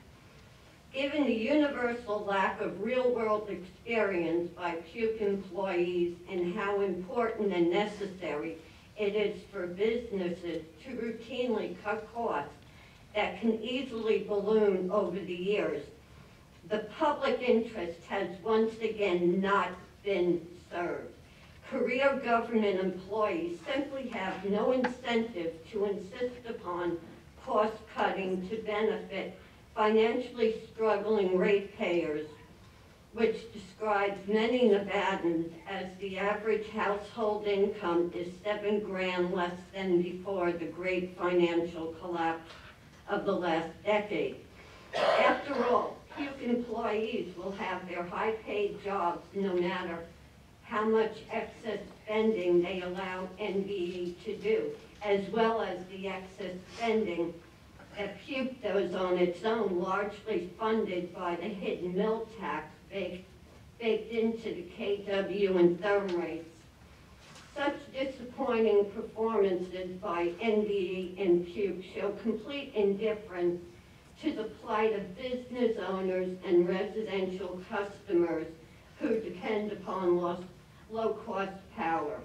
Given the universal lack of real-world experience by PUC employees and how important and necessary it is for businesses to routinely cut costs that can easily balloon over the years, the public interest has once again not been served. Career government employees simply have no incentive to insist upon cost cutting to benefit financially struggling ratepayers, which describes many Nevadans as the average household income is $7 grand less than before the great financial collapse of the last decade. After all, PUC employees will have their high-paid jobs no matter how much excess spending they allow NVE to do, as well as the excess spending that PUC does on its own, largely funded by the hidden mill tax baked into the KW and therm rates. Such disappointing performances by NVE and PUC show complete indifference to the plight of business owners and residential customers who depend upon low-cost power.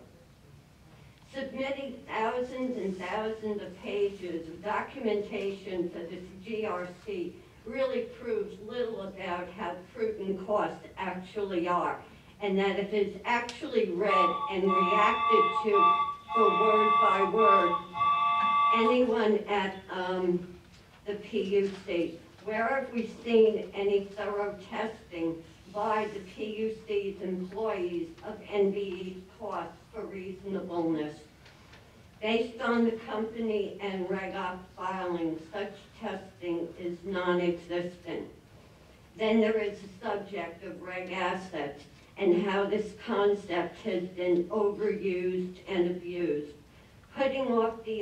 Submitting thousands and thousands of pages of documentation for the GRC really proves little about how prudent costs actually are, and that if it's actually read and reacted to for word by word, anyone at the PUC, where have we seen any thorough testing by the PUC's employees of NVE's costs for reasonableness? Based on the company and Reg Ops filings, such testing is non-existent. Then there is the subject of Reg assets and how this concept has been overused and abused, putting off the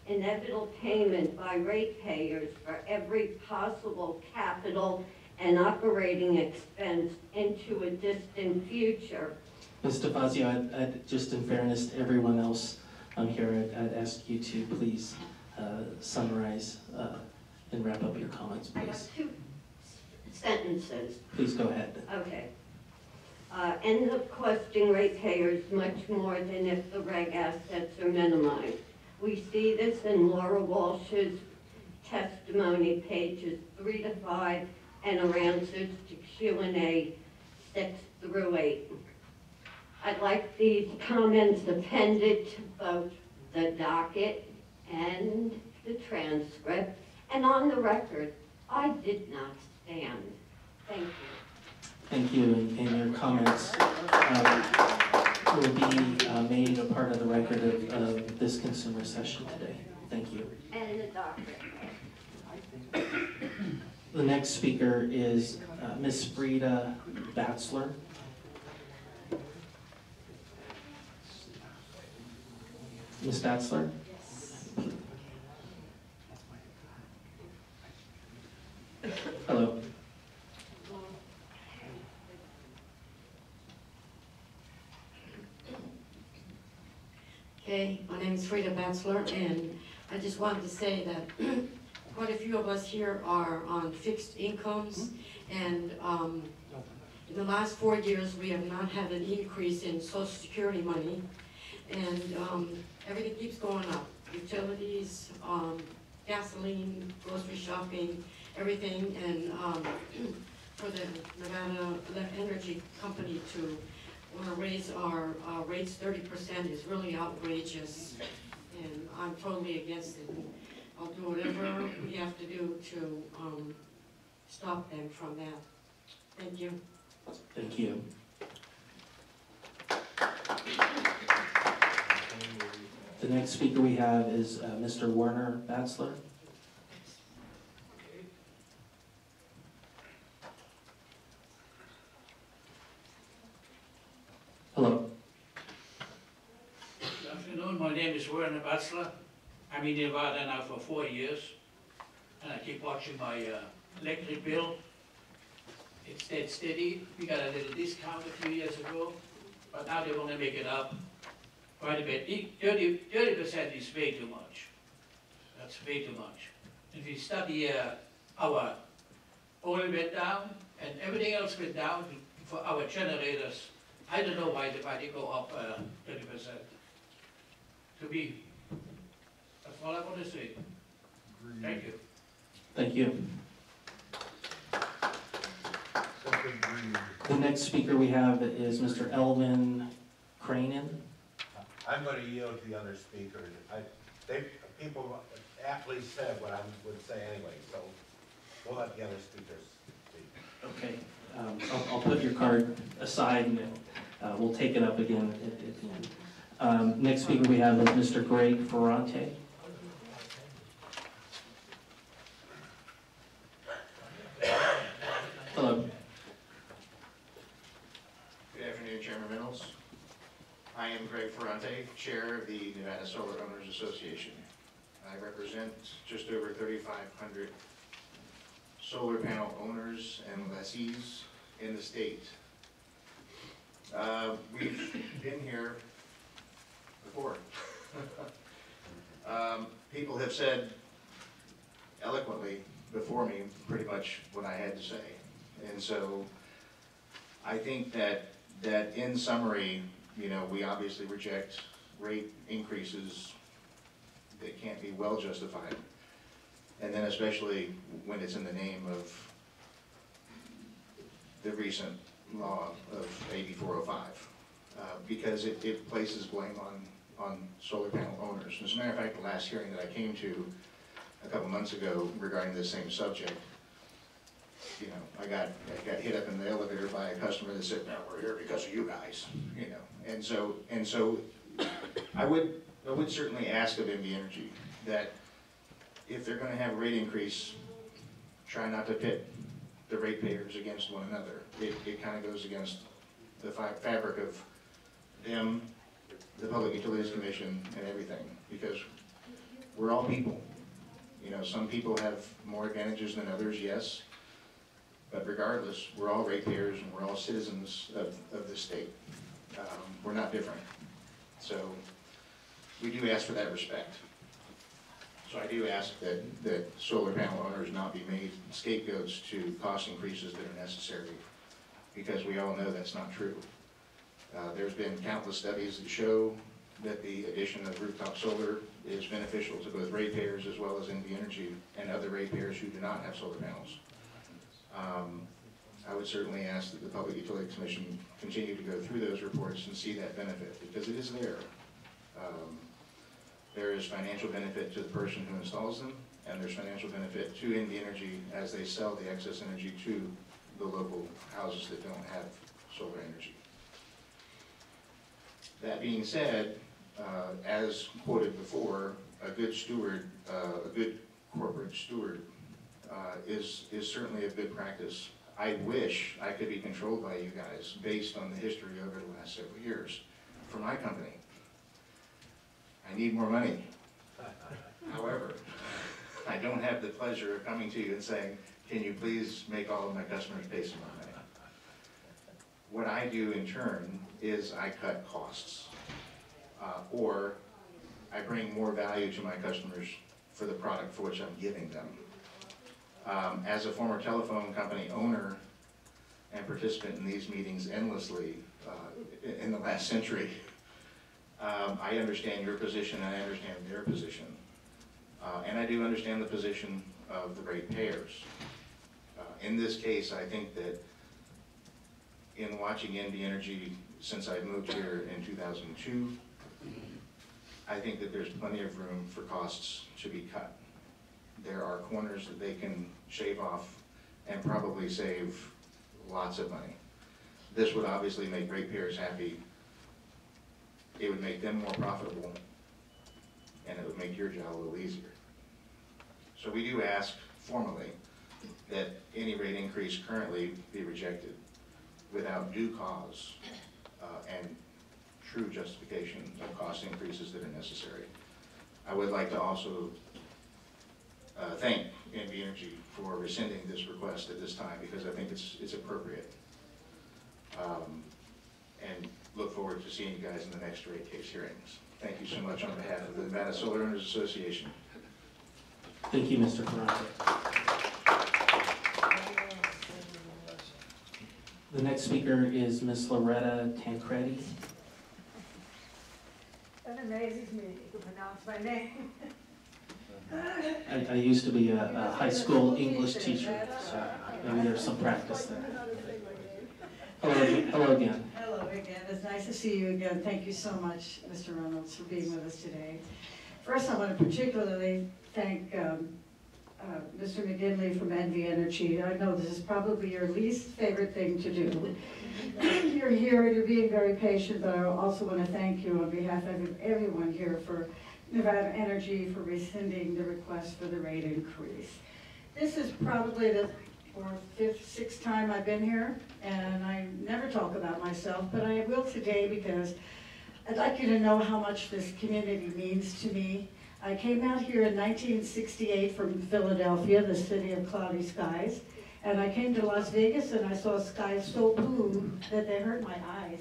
inevitable payment by ratepayers for every possible capital and operating expense into a distant future. Ms. DeFazio, I'd just in fairness to everyone else here, I'd ask you to please summarize and wrap up your comments, I have please. 2 sentences. Please go ahead. Okay. Ends up costing ratepayers much more than if the reg assets are minimized. We see this in Laura Walsh's testimony, pages 3 to 5, and her answers to Q&A 6 through 8. I'd like these comments appended to both the docket and the transcript, and on the record, I did not stand. Thank you. Thank you, and your comments will be made a part of the record of this consumer session today. Thank you. And the docket. The next speaker is Ms. Frida Batzler. Ms. Batzler? Hello. Okay, my name is Frida Batzler, and I just wanted to say that quite a few of us here are on fixed incomes, and in the last 4 years, we have not had an increase in Social Security money, and everything keeps going up. Utilities, gasoline, grocery shopping, everything, and for the Nevada Energy Company to want to raise our rates 30% is really outrageous, and I'm totally against it. I'll do whatever we have to do to stop them from that. Thank you. Thank you. The next speaker we have is Mr. Werner Batzler. Hello. Good afternoon, my name is Werner Batzler. I'm in Nevada now for 4 years, and I keep watching my electric bill. It stayed steady. We got a little discount a few years ago, but now they want to make it up quite a bit. 30% is way too much. That's way too much. If you study our oil went down and everything else went down for our generators. I don't know why they go up 30%. To me, that's all I want to say. Thank you. Thank you. The next speaker we have is Mr. Elvin Cranen. I'm going to yield to the other speakers. People aptly said what I would say anyway, so we'll let the other speakers speak. Okay, I'll put your card aside and we'll take it up again at the end. Next speaker we have is Mr. Greg Ferrante. Hello. Good afternoon, Chairman Reynolds. I am Greg Ferrante, Chair of the Nevada Solar Owners Association. I represent just over 3,500 solar panel owners and lessees in the state. We've been here before. People have said eloquently before me pretty much what I had to say. And so I think that in summary, you know, we obviously reject rate increases that can't be well justified. And then especially when it's in the name of the recent law of AB 405, because it places blame on solar panel owners. As a matter of fact, the last hearing that I came to a couple months ago regarding this same subject, you know, I got hit up in the elevator by a customer that said, "No, we're here because of you guys," you know. And so I would certainly ask of NVE Energy that if they're going to have a rate increase, try not to pit the ratepayers against one another. It kind of goes against the fabric of them, the Public Utilities Commission, and everything, because we're all people. You know, some people have more advantages than others, yes, but regardless, we're all ratepayers and we're all citizens of the state. We're not different. So we do ask for that respect. So I do ask that solar panel owners not be made scapegoats to cost increases that are necessary, because we all know that's not true. There's been countless studies that show that the addition of rooftop solar is beneficial to both ratepayers as well as NVE Energy and other ratepayers who do not have solar panels. I would certainly ask that the Public Utility Commission continue to go through those reports and see that benefit, because it is there. There is financial benefit to the person who installs them, and there's financial benefit to NV Energy as they sell the excess energy to the local houses that don't have solar energy. That being said, as quoted before, a good steward, a good corporate steward is certainly a good practice. I wish I could be controlled by you guys based on the history over the last several years. For my company, I need more money. However, I don't have the pleasure of coming to you and saying, can you please make all of my customers pay some more money? What I do in turn is I cut costs, or I bring more value to my customers for the product for which I'm giving them. As a former telephone company owner and participant in these meetings endlessly in the last century, I understand your position and I understand their position. And I do understand the position of the ratepayers. In this case, I think that in watching NV Energy since I moved here in 2002, I think that there's plenty of room for costs to be cut. There are corners that they can shave off and probably save lots of money. This would obviously make ratepayers happy. It would make them more profitable, and it would make your job a little easier. So we do ask formally that any rate increase currently be rejected without due cause and true justification of cost increases that are necessary. I would like to also thank NV Energy for rescinding this request at this time, because I think it's appropriate. And look forward to seeing you guys in the next rate case hearings. Thank you so much on behalf of the Nevada Solar Owners Association. Thank you, Mr. Ferrante. The next speaker is Ms. Loretta Tancredi. That amazes me, you can pronounce my name. I used to be a high school English teacher, so maybe there's some practice there. Hello again. Hello again. It's nice to see you again. Thank you so much, Mr. Reynolds, for being with us today. First, I want to particularly thank Mr. McGinley from NV Energy. I know this is probably your least favorite thing to do. You're here and you're being very patient, but I also want to thank you on behalf of everyone here for Nevada Energy for rescinding the request for the rate increase. This is probably the fourth, fifth, sixth time I've been here, and I never talk about myself, but I will today because I'd like you to know how much this community means to me. I came out here in 1968 from Philadelphia, the city of cloudy skies, and I came to Las Vegas and I saw skies so blue that they hurt my eyes.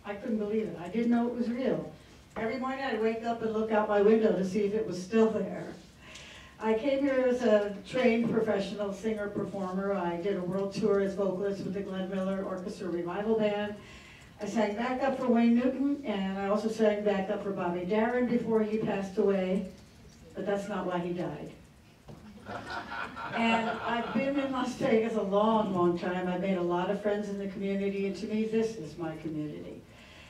I couldn't believe it. I didn't know it was real. Every morning I'd wake up and look out my window to see if it was still there. I came here as a trained professional singer-performer. I did a world tour as vocalist with the Glenn Miller Orchestra Revival Band. I sang backup for Wayne Newton, and I also sang backup for Bobby Darin before he passed away, but that's not why he died. And I've been in Las Vegas a long, long time. I've made a lot of friends in the community, and to me, this is my community.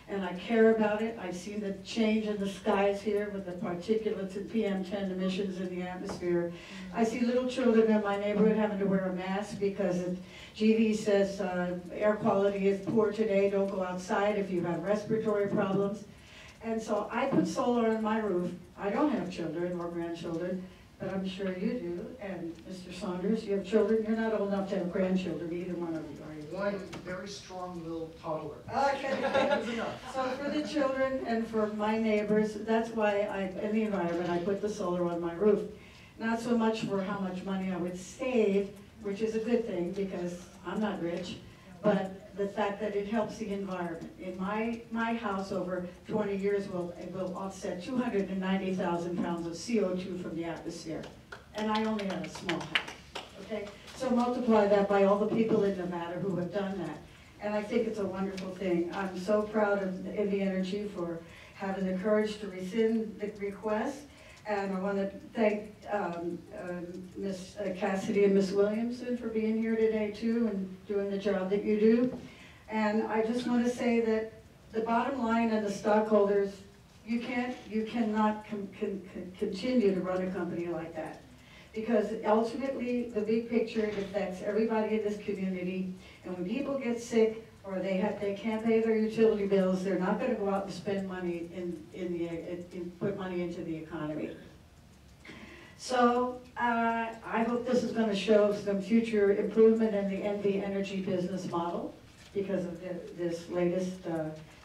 And I care about it. I've seen the change in the skies here with the particulates and PM10 emissions in the atmosphere. I see little children in my neighborhood having to wear a mask because GV says air quality is poor today, don't go outside if you have respiratory problems. And so I put solar on my roof. I don't have children or grandchildren, but I'm sure you do. And Mr. Saunders, you have children. You're not old enough to have grandchildren, either one of you, are you? One very strong little toddler. Okay. So for the children and for my neighbors, that's why in the environment, I put the solar on my roof. Not so much for how much money I would save, which is a good thing because I'm not rich, but the fact that it helps the environment. In my house over 20 years it will offset 290,000 pounds of CO2 from the atmosphere. And I only have a small house, okay? So multiply that by all the people in Nevada who have done that. And I think it's a wonderful thing. I'm so proud of NV Energy for having the courage to rescind the request. And I want to thank Ms. Cassidy and Ms. Williamson for being here today too and doing the job that you do. And I just want to say that the bottom line and the stockholders, you cannot continue to run a company like that. Because ultimately, the big picture, it affects everybody in this community. And when people get sick or they can't pay their utility bills, they're not going to go out and spend money put money into the economy. So I hope this is going to show some future improvement in the NVE Energy business model because of this latest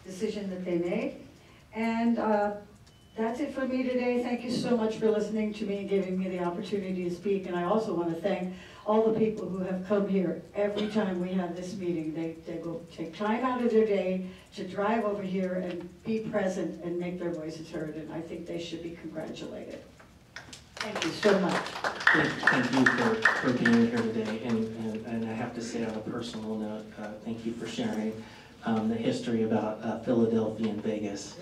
decision that they made. And that's it for me today. Thank you so much for listening to me and giving me the opportunity to speak. And I also want to thank all the people who have come here every time we have this meeting. They go take time out of their day to drive over here and be present and make their voices heard. And I think they should be congratulated. Thank you so much. Thank you for being here today. And I have to say on a personal note, thank you for sharing the history about Philadelphia and Vegas.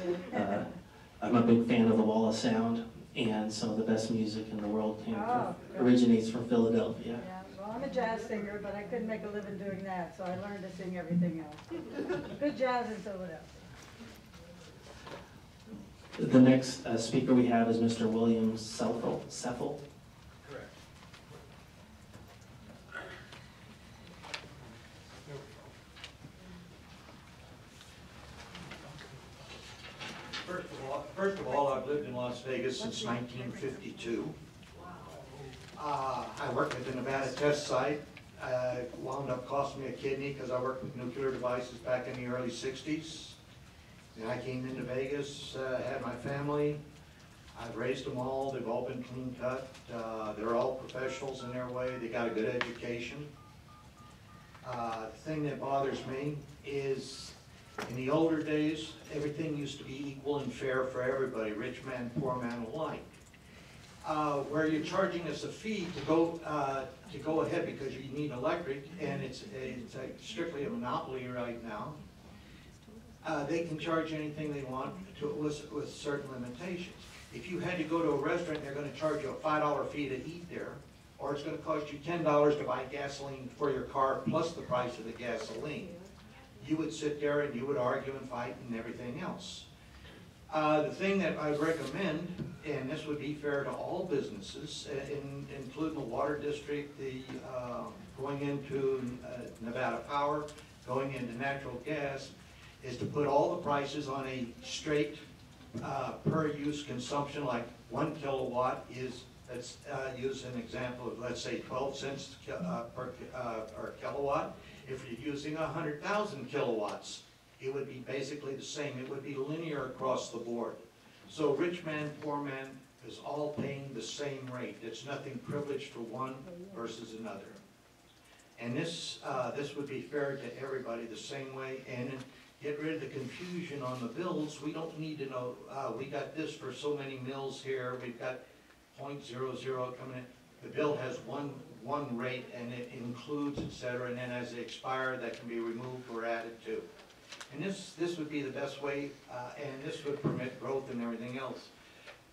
I'm a big fan of the Wall of Sound, and some of the best music in the world originates from Philadelphia. Yeah, well, I'm a jazz singer, but I couldn't make a living doing that, so I learned to sing everything else. Good jazz in Philadelphia. The next speaker we have is Mr. William Seffel. Correct. First of all, I've lived in Las Vegas since 1952. I worked at the Nevada test site. Wound up costing me a kidney because I worked with nuclear devices back in the early 60s. Then I came into Vegas, had my family. I've raised them all. They've all been clean cut. They're all professionals in their way. They got a good education. The thing that bothers me is in the older days, everything used to be equal and fair for everybody, rich man, poor man alike. Where you're charging us a fee to go ahead because you need electric, and it's strictly a monopoly right now. They can charge anything they want with certain limitations. If you had to go to a restaurant, they're going to charge you a $5 fee to eat there, or it's going to cost you $10 to buy gasoline for your car plus the price of the gasoline. You would sit there and you would argue and fight and everything else. The thing that I recommend, and this would be fair to all businesses, including the water district, going into Nevada Power, going into natural gas, is to put all the prices on a straight per use consumption, like 1 kilowatt is, let's use an example of, let's say 12 cents per kilowatt. If you're using 100,000 kilowatts, it would be basically the same. It would be linear across the board. So rich man, poor man is all paying the same rate. It's nothing privileged for one versus another. And this would be fair to everybody the same way, and get rid of the confusion on the bills. We don't need to know, we got this for so many mills here, we've got 0.00 coming in. The bill has one rate and it includes, et cetera, and then as they expire, that can be removed or added to. And this would be the best way, and this would permit growth and everything else.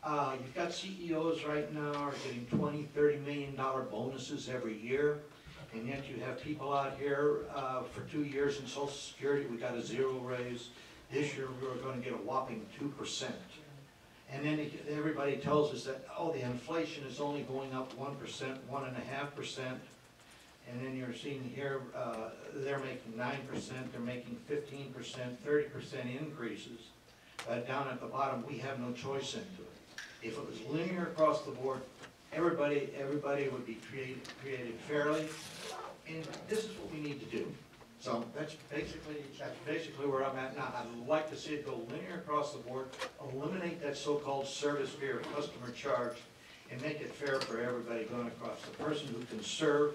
You've got CEOs right now are getting $20, $30 million bonuses every year, and yet you have people out here for 2 years in Social Security, we got a 0 raise. This year we're going to get a whopping 2%. And then everybody tells us that, oh, the inflation is only going up 1%, 1.5%. And then you're seeing here, they're making 9%, they're making 15%, 30% increases. But down at the bottom, we have no choice into it. If it was linear across the board, everybody would be created fairly. And this is what we need to do. So that's basically where I'm at now. I'd like to see it go linear across the board, eliminate that so-called service fee or customer charge, and make it fair for everybody going across. The person who can serve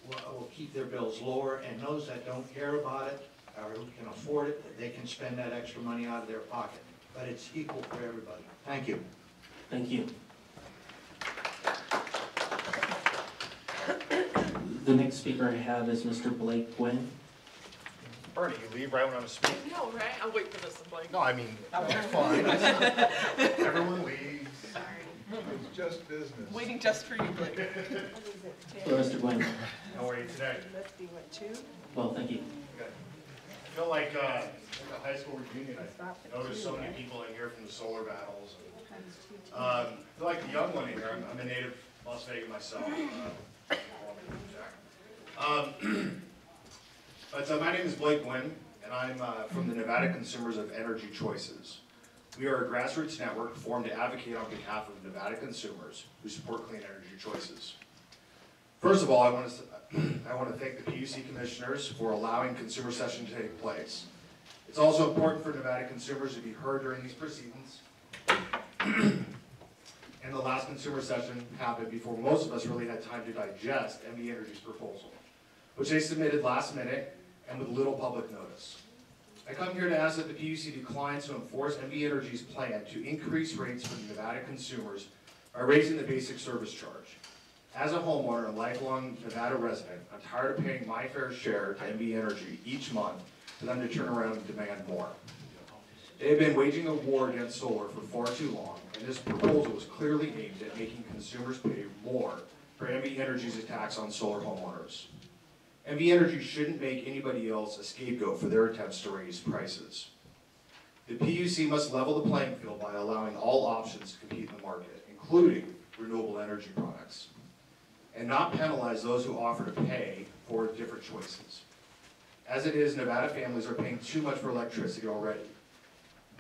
will keep their bills lower, and those that don't care about it or who can afford it, they can spend that extra money out of their pocket. But it's equal for everybody. Thank you. Thank you. The next speaker I have is Mr. Blake Gwynn. Bernie, you leave right when I'm speaking. No, right? I'll wait for this one. No, I mean, that's fine. Everyone leaves. Sorry. It's just business. Waiting just for you, Blake. Hello, Mr. Gwynn. How are you today? Must be what, 2? Well, thank you. Good. I feel like at the high school reunion, I noticed so many people in here from the solar battles. I feel like the young one in here. I'm a native Las Vegas myself. But my name is Blake Gwynn, and I'm from the Nevada Consumers of Energy Choices. We are a grassroots network formed to advocate on behalf of Nevada consumers who support clean energy choices. First of all, I want to thank the PUC commissioners for allowing consumer session to take place. It's also important for Nevada consumers to be heard during these proceedings. And the last consumer session happened before most of us really had time to digest NVE Energy's proposal, which they submitted last minute and with little public notice. I come here to ask that the PUC declines to enforce NVE Energy's plan to increase rates for Nevada consumers by raising the basic service charge. As a homeowner and lifelong Nevada resident, I'm tired of paying my fair share to NVE Energy each month for them to turn around and demand more. They have been waging a war against solar for far too long, and this proposal is clearly aimed at making consumers pay more for NVE Energy's attacks on solar homeowners. NVE Energy shouldn't make anybody else a scapegoat for their attempts to raise prices. The PUC must level the playing field by allowing all options to compete in the market, including renewable energy products, and not penalize those who offer to pay for different choices. As it is, Nevada families are paying too much for electricity already.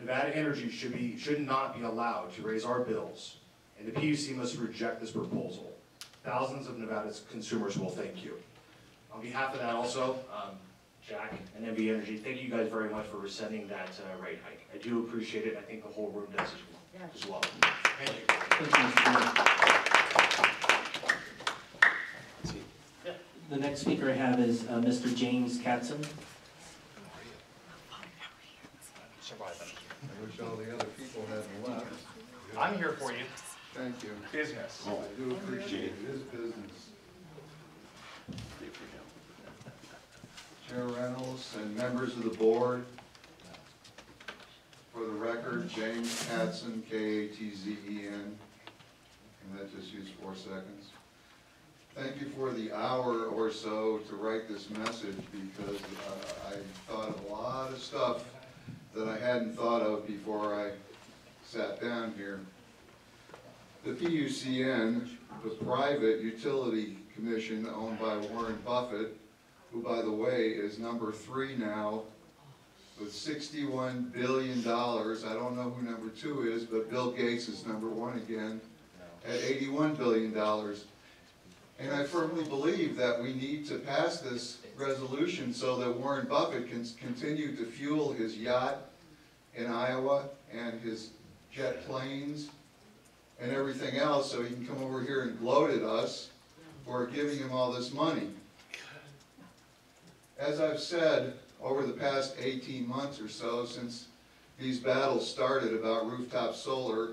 Nevada Energy should not be allowed to raise our bills, and the PUC must reject this proposal. Thousands of Nevada's consumers will thank you. On behalf of that also, Jack and NVE Energy, thank you guys very much for rescinding that rate hike. I do appreciate it, and I think the whole room does as well. Thank you. Thank you. The next speaker I have is Mr. James Katzen. I wish all the other people hadn't left. I'm here for you. Thank you. Business. I do appreciate it. It is business. Chair Reynolds and members of the board, for the record, James Katzen, K-A-T-Z-E-N, and that just used 4 seconds. Thank you for the hour or so to write this message, because I thought of a lot of stuff that I hadn't thought of before I sat down here. The PUCN, the private utility commission owned by Warren Buffett, who, by the way, is number 3 now with $61 billion. I don't know who number 2 is, but Bill Gates is number 1 again at $81 billion. And I firmly believe that we need to pass this resolution so that Warren Buffett can continue to fuel his yacht in Iowa and his jet planes and everything else, so he can come over here and gloat at us for giving him all this money. As I've said over the past 18 months or so, since these battles started about rooftop solar,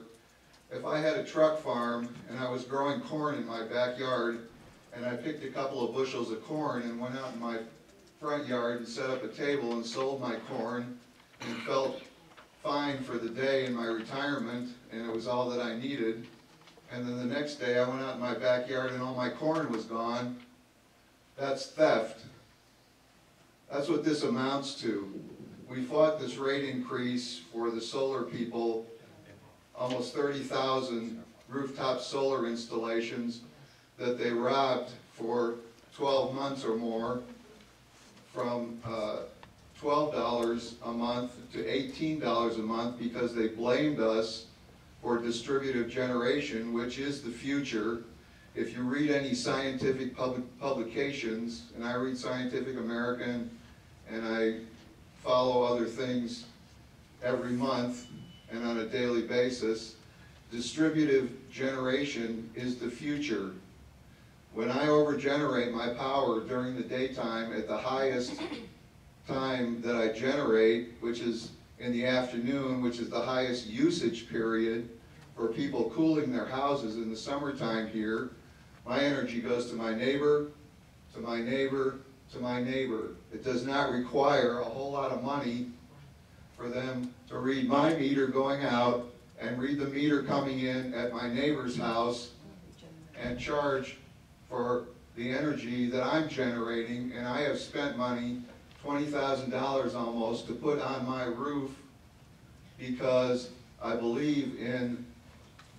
if I had a truck farm and I was growing corn in my backyard, and I picked a couple of bushels of corn and went out in my front yard and set up a table and sold my corn and felt fine for the day in my retirement, and it was all that I needed, and then the next day I went out in my backyard and all my corn was gone, that's theft. That's what this amounts to. We fought this rate increase for the solar people, almost 30,000 rooftop solar installations that they robbed for 12 months or more, from $12 a month to $18 a month, because they blamed us for distributive generation, which is the future. If you read any scientific publications, and I read Scientific American, and I follow other things every month and on a daily basis, distributive generation is the future. When I overgenerate my power during the daytime at the highest time that I generate, which is in the afternoon, which is the highest usage period for people cooling their houses in the summertime here, my energy goes to my neighbor, to my neighbor, to my neighbor. It does not require a whole lot of money for them to read my meter going out and read the meter coming in at my neighbor's house and charge for the energy that I'm generating. And I have spent money, $20,000 almost, to put on my roof because I believe in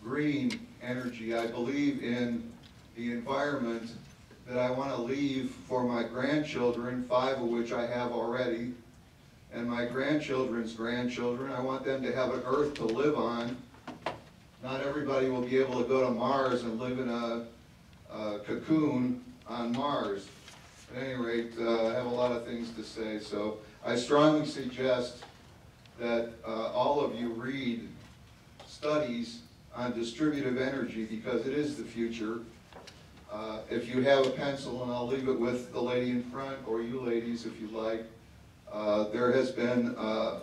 green energy. I believe in the environment that I want to leave for my grandchildren, 5 of which I have already, and my grandchildren's grandchildren. I want them to have an earth to live on. Not everybody will be able to go to Mars and live in a cocoon on Mars. At any rate, I have a lot of things to say, so I strongly suggest that all of you read studies on distributive energy because it is the future. If you have a pencil, and I'll leave it with the lady in front, or you ladies if you like, there has been a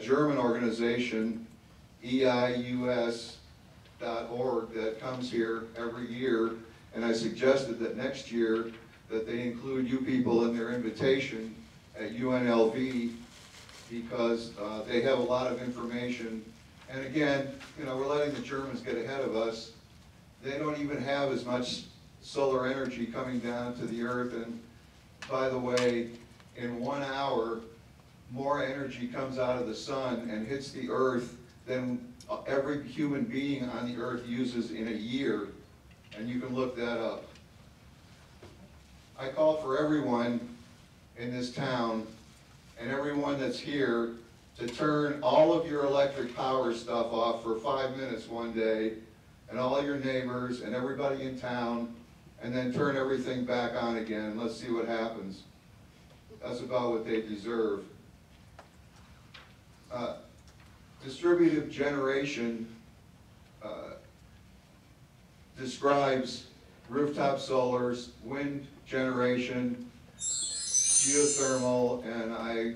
German organization, EIUS.org, that comes here every year, and I suggested that next year that they include you people in their invitation at UNLV because they have a lot of information. And again, you know, we're letting the Germans get ahead of us. They don't even have as much solar energy coming down to the earth, and by the way, in 1 hour, more energy comes out of the sun and hits the earth than every human being on the earth uses in a year, and you can look that up. I call for everyone in this town and everyone that's here to turn all of your electric power stuff off for 5 minutes one day, and all your neighbors and everybody in town, and then turn everything back on again. Let's see what happens. That's about what they deserve. Distributive generation describes rooftop solars, wind generation, geothermal, and I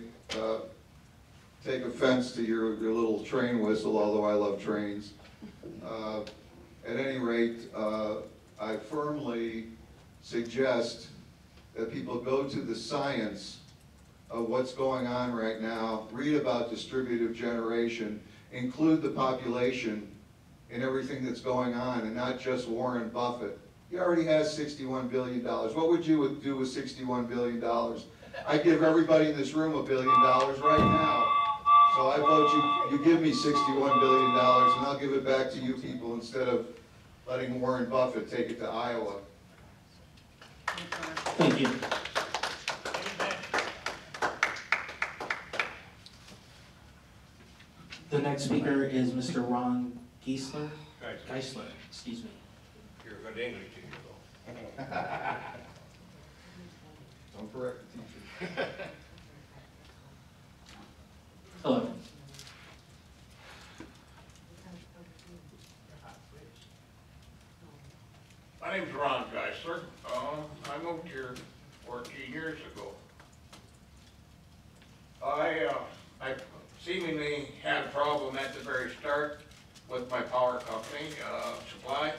take offense to your little train whistle, although I love trains. At any rate, I firmly suggest that people go to the science of what's going on right now, read about distributive generation, include the population in everything that's going on, and not just Warren Buffett. He already has $61 billion. What would you do with $61 billion? I'd give everybody in this room $1 billion right now. So I vote you give me $61 billion, and I'll give it back to you people instead of letting Warren Buffett take it to Iowa. Thank you. The next speaker is Mr. Ron Geisler. Geisler, excuse me. You're a good English teacher, though. Don't correct the teacher. Hello. My name's Ron Geisler. I moved here 14 years ago. I seemingly had a problem at the very start with my power company supply.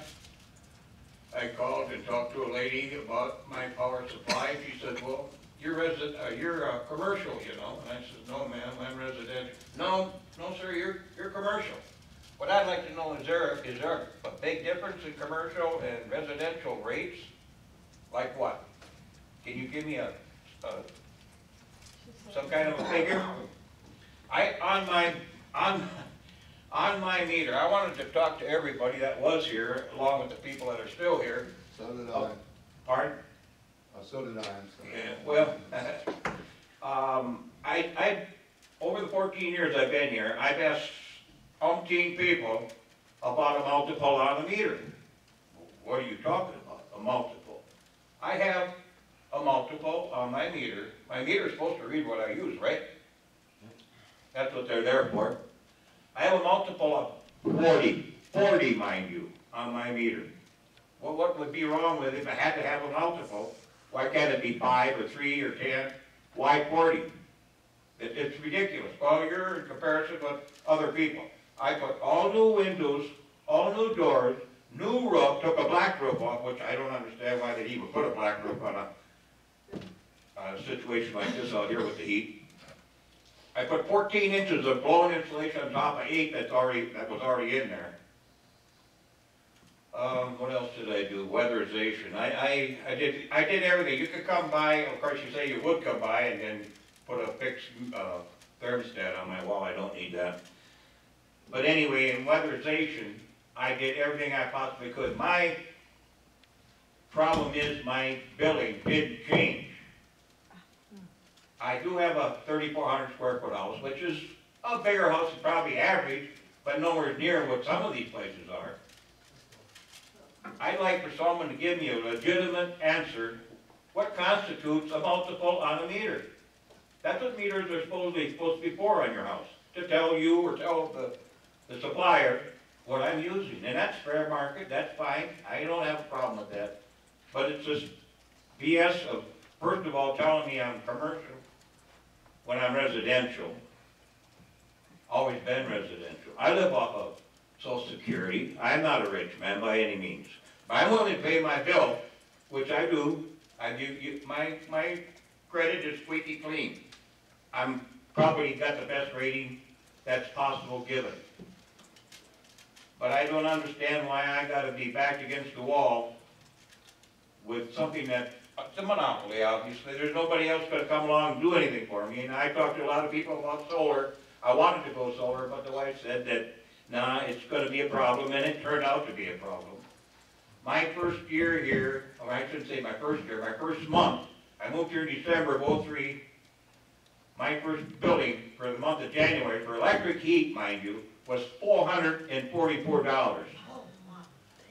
I called and talked to a lady about my power supply. She said, "Well, you're commercial, you know." And I said, "No, ma'am, I'm residential." No, sir, you're commercial. What I'd like to know is there a big difference in commercial and residential rates? Like what? Can you give me some kind of a figure? On my meter, I wanted to talk to everybody that was here, along with the people that are still here. So did I. Pardon? So did I. Yeah, well, I over the 14 years I've been here, I've asked umpteen people about a multiple on the meter. What are you talking about, a multiple? I have a multiple on my meter. My meter is supposed to read what I use, right? That's what they're there for. I have a multiple of 40 mind you, on my meter. Well, what would be wrong with it if I had to have a multiple? Why can't it be 5 or 3 or 10? Why 40? It's ridiculous. Well, you're in comparison with other people. I put all new windows, all new doors, new roof, took a black roof off, which I don't understand why they'd even put a black roof on a situation like this out here with the heat. I put 14 inches of blown insulation on top of 8 that was already in there. What else did I do? Weatherization. I did everything. You could come by, of course you say you would come by and then put a fixed thermostat on my wall. I don't need that. But anyway, in weatherization, I did everything I possibly could. My problem is my billing didn't change. I do have a 3,400 square foot house, which is a bigger house than probably average, but nowhere near what some of these places are. I'd like for someone to give me a legitimate answer. What constitutes a multiple on a meter? That's what meters are supposed to be for on your house, to tell you or tell the supplier what I'm using. And that's fair market, that's fine. I don't have a problem with that. But it's just BS of, first of all, telling me I'm commercial when I'm residential. Always been residential. I live off of Social Security. I'm not a rich man by any means. If I'm willing to pay my bill, which I do, my credit is squeaky clean. I'm probably got the best rating that's possible given. But I don't understand why I gotta be backed against the wall with something that, it's a monopoly, obviously. There's nobody else gonna come along and do anything for me. And I talked to a lot of people about solar. I wanted to go solar, but the wife said that, nah, it's gonna be a problem, and it turned out to be a problem. My first year here, or I shouldn't say my first year, my first month, I moved here in December of '03. My first billing for the month of January, for electric heat, mind you, was $444.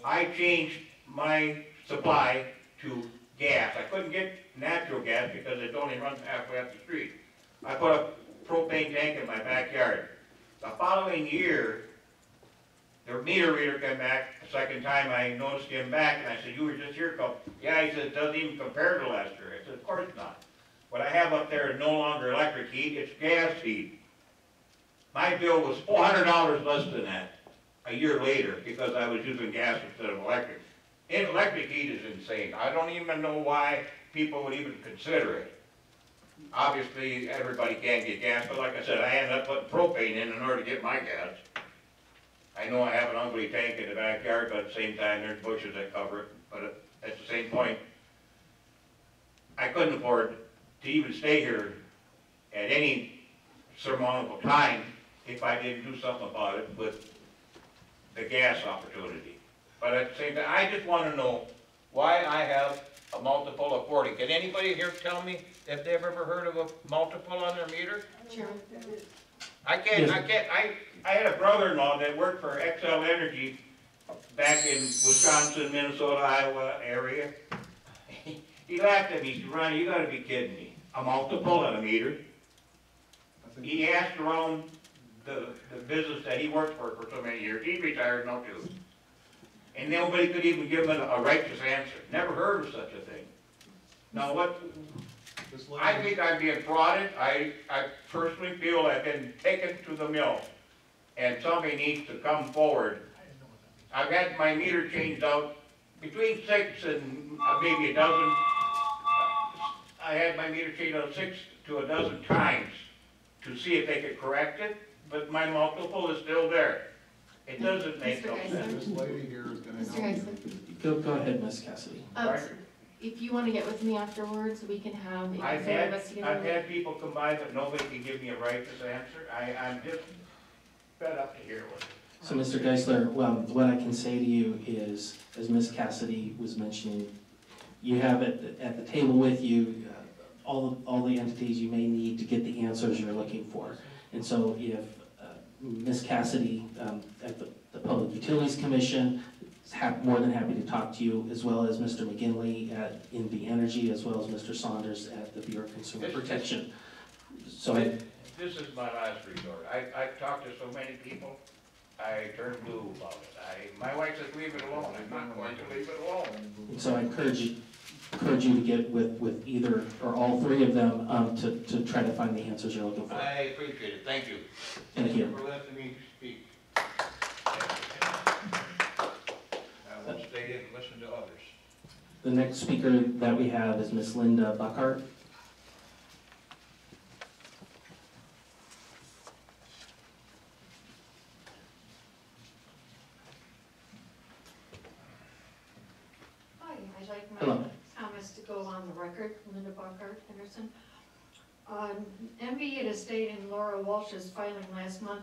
I changed my supply to gas. I couldn't get natural gas because it only runs halfway up the street. I put a propane tank in my backyard. The following year, the meter reader came back a second time. I noticed him back, and I said, "You were just here." Yeah, he said, "It doesn't even compare to last year." I said, "Of course not. What I have up there is no longer electric heat, it's gas heat." My bill was $400 less than that a year later because I was using gas instead of electric. And electric heat is insane. I don't even know why people would even consider it. Obviously, everybody can get gas, but like I said, I ended up putting propane in order to get my gas. I know I have an ugly tank in the backyard, but at the same time, there's bushes that cover it. But at the same point, I couldn't afford to even stay here at any surmountable time if I didn't do something about it with the gas opportunity. But at the same time, I just want to know why I have a multiple of 40. Can anybody here tell me if they've ever heard of a multiple on their meter? Chairman. I had a brother-in-law that worked for XL Energy back in Wisconsin, Minnesota, Iowa area. He laughed at me. He said, "Ronnie, you gotta be kidding me. A multiple on a meter?" He asked around the business that he worked for so many years. He retired now too. And nobody could even give him a righteous answer. Never heard of such a thing. Now what, I think I'm being frauded. I personally feel I've been taken to the mill. And somebody needs to come forward. I've had my meter changed out between 6 and maybe a dozen. I had my meter changed out 6 to a dozen times to see if they could correct it, but my multiple is still there. It doesn't make no sense. This lady here is gonna Mr. help you. Go ahead, Ms. Cassidy. If you want to get with me afterwards, we can have a I've investigator. had people come by, but nobody can give me a righteous answer. I'm just fed up to hear what. So, Mr. Geisler, well, what I can say to you is, as Ms. Cassidy was mentioning, you have at the table with you all the entities you may need to get the answers you're looking for. And so if Ms. Cassidy at the Public Utilities Commission is more than happy to talk to you, as well as Mr. McGinley at NVE Energy, as well as Mr. Saunders at the Bureau of Consumer Protection. So This is my last resort. I've talked to so many people, I turn blue about it. My wife says, "Leave it alone." I'm not going to leave it alone. And so I encourage you to get with either or all three of them to try to find the answers you're looking for. I appreciate it. Thank you. Thank you. For letting me speak. I will stay in and listen to others. The next speaker that we have is Ms. Linda Buckhart. Hello. Comments to go on the record, Linda Buckard Henderson. NVE had a state in Laura Walsh's filing last month,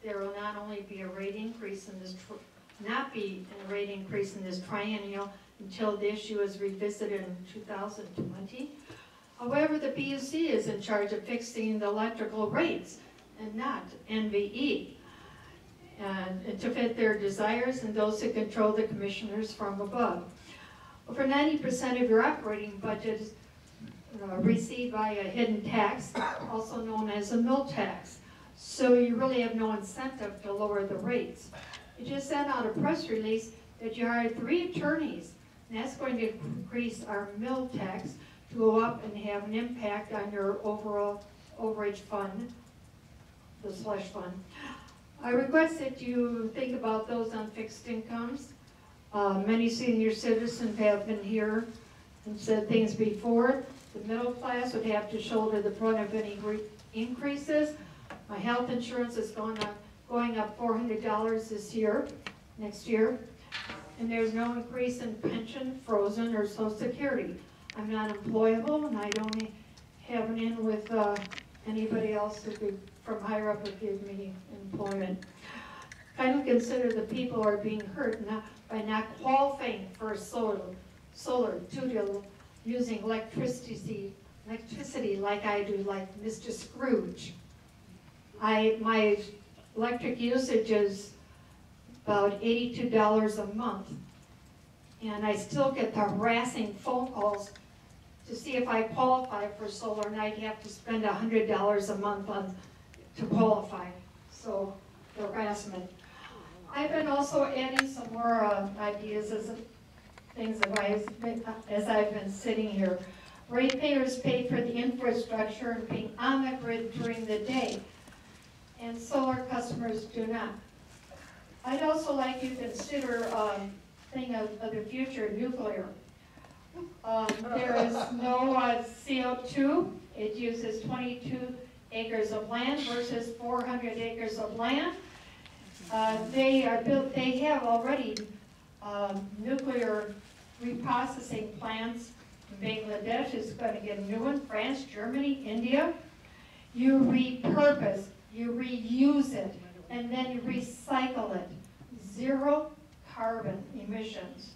there will not only be a rate increase in this, triennial until the issue is revisited in 2020. However, the PUC is in charge of fixing the electrical rates and not NVE. And to fit their desires and those who control the commissioners from above. Over 90% of your operating budget is received by a hidden tax, also known as a mill tax. So you really have no incentive to lower the rates. You just sent out a press release that you hired 3 attorneys, and that's going to increase our mill tax to go up and have an impact on your overall overage fund, the slush fund. I request that you think about those on fixed incomes. Many senior citizens have been here and said things before. The middle class would have to shoulder the brunt of any increases. My health insurance is going up $400 next year, and there's no increase in pension, frozen, or Social Security. I'm not employable, and I don't have an in with anybody else who could, from higher up, would give me employment. Kind of consider the people who are being hurt by not qualifying for solar due to using electricity like I do, like Mr. Scrooge. My electric usage is about $82 a month, and I still get the harassing phone calls to see if I qualify for solar, and I'd have to spend $100 a month to qualify. So, the harassment. I've been also adding some more ideas as I've been sitting here. Ratepayers pay for the infrastructure and being on the grid during the day, and solar customers do not. I'd also like you to consider thing of the future, nuclear. There is no CO2. It uses 22 acres of land versus 400 acres of land. They have already nuclear reprocessing plants. Bangladesh is going to get a new one, France, Germany, India. You repurpose, you reuse it, and then you recycle it. 0 carbon emissions.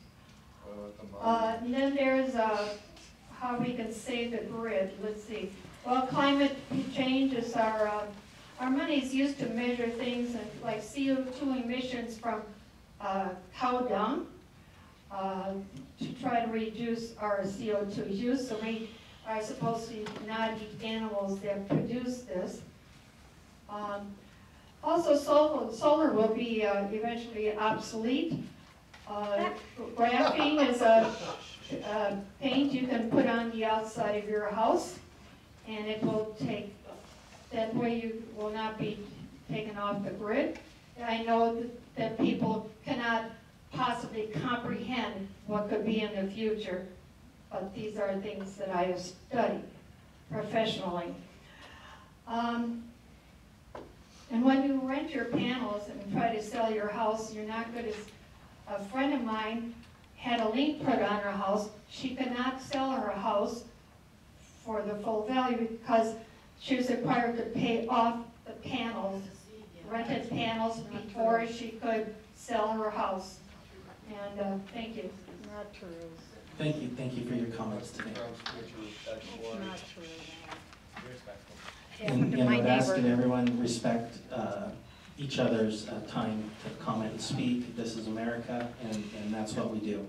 And then there's how we can save the grid. Let's see. Well, climate change is our money is used to measure things like CO2 emissions from cow dung to try to reduce our CO2 use. So we are supposed to not eat animals that produce this. Also, solar will be eventually obsolete. Graphene is a paint you can put on the outside of your house, and it will that way you will not be taken off the grid. I know that people cannot possibly comprehend what could be in the future, but these are things that I have studied professionally. And when you rent your panels and try to sell your house, you're not good as a friend of mine had a lien put on her house. She could not sell her house for the full value because she was required to pay off the panels, rented panels, before she could sell her house. And thank you. Not true. Thank you for your comments today. Not true. And would ask that everyone respect each other's time to comment and speak. This is America, and that's what we do.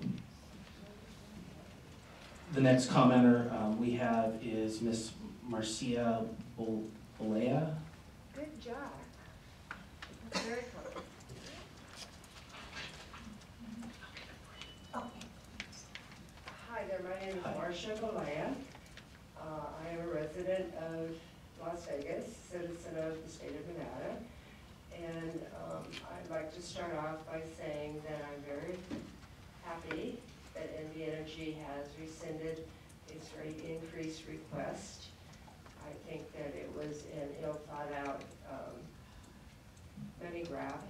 The next commenter we have is Miss Marcia Bolea. Good job. That's very close. Hi there, my name is Marcia Balea. I am a resident of Las Vegas, citizen of the state of Nevada. And I'd like to start off by saying that I'm very happy that NVE Energy has rescinded its rate increase request. I think that it was an ill thought out money grab.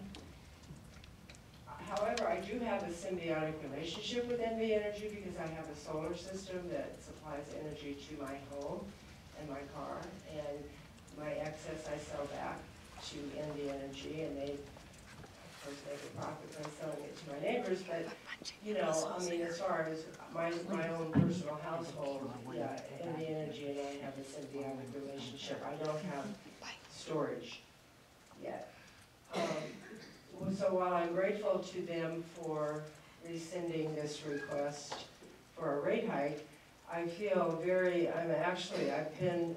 However, I do have a symbiotic relationship with NVE Energy because I have a solar system that supplies energy to my home and my car, and my excess I sell back to NVE Energy, and they, of course, make a profit by selling it to my neighbors, but, you know, I mean, as far as my own personal household, yeah, NVE Energy and I have a symbiotic relationship. I don't have storage yet. So while I'm grateful to them for rescinding this request for a rate hike, I feel I've been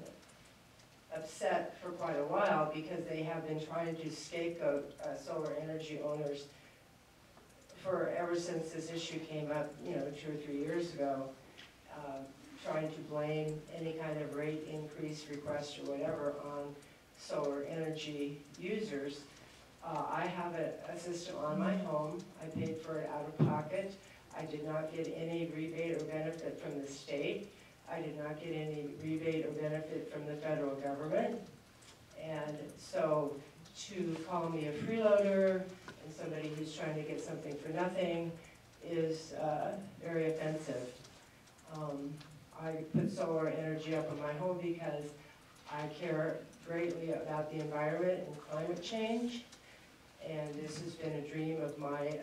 upset for quite a while because they have been trying to scapegoat solar energy owners ever since this issue came up, 2 or 3 years ago, trying to blame any kind of rate increase request or whatever on solar energy users. I have a system on my home. I paid for it out of pocket. I did not get any rebate or benefit from the state. I did not get any rebate or benefit from the federal government. And so to call me a freeloader and somebody who's trying to get something for nothing is very offensive. I put solar energy up on my home because I care greatly about the environment and climate change. And this has been a dream of my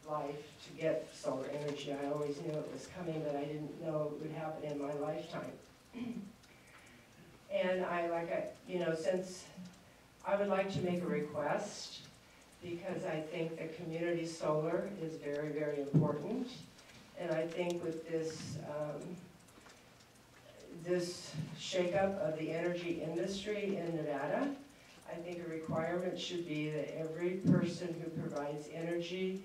life to get solar energy. I always knew it was coming, but I didn't know it would happen in my lifetime. And since I would like to make a request, because I think that community solar is very, very important. And I think with this shakeup of the energy industry in Nevada, I think a requirement should be that every person who provides energy,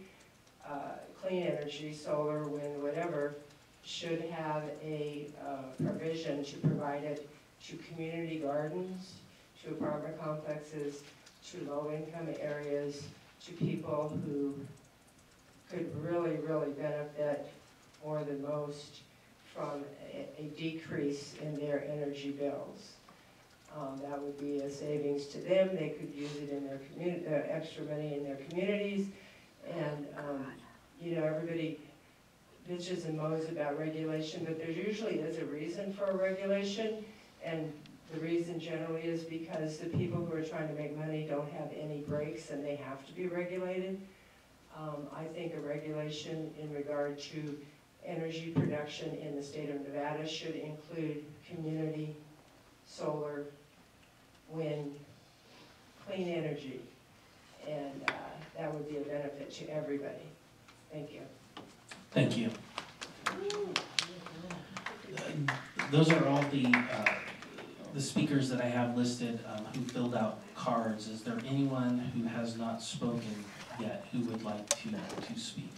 clean energy, solar, wind, whatever, should have a provision to provide it to community gardens, to apartment complexes, to low-income areas, to people who could really, really benefit more than most from a decrease in their energy bills. That would be a savings to them. They could use it in their community, extra money in their communities. And, everybody bitches and moans about regulation, but there usually is a reason for a regulation. And the reason generally is because the people who are trying to make money don't have any breaks and they have to be regulated. I think a regulation in regard to energy production in the state of Nevada should include community solar, wind, clean energy, and that would be a benefit to everybody. Thank you. Thank you. Those are all the speakers that I have listed who filled out cards. Is there anyone who has not spoken yet who would like to speak?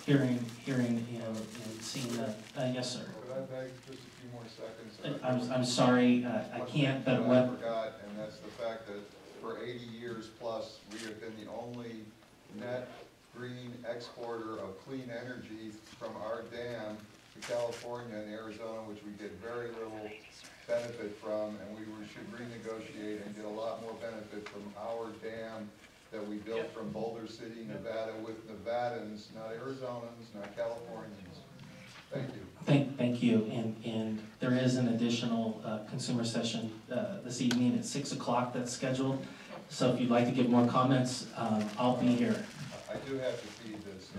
Hearing and seeing that. Yes, sir. Could I beg just a few more seconds? I'm sorry, I can't, but what? I forgot, and that's the fact that for 80 years plus, we have been the only net green exporter of clean energy from our dam to California and Arizona, which we get very little benefit from, and we should renegotiate and get a lot more benefit from our dam that we built from Boulder City, Nevada, with Nevadans, not Arizonans, not Californians. Thank you. Thank you. And there is an additional consumer session this evening at 6 o'clock that's scheduled. So if you'd like to give more comments, I'll be here. I do have to feed this.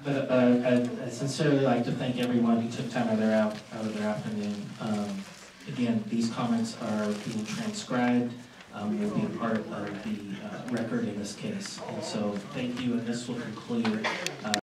But I sincerely like to thank everyone who took time out of their afternoon. Again, these comments are being transcribed. Will be a part of the record in this case. And so thank you, and this will conclude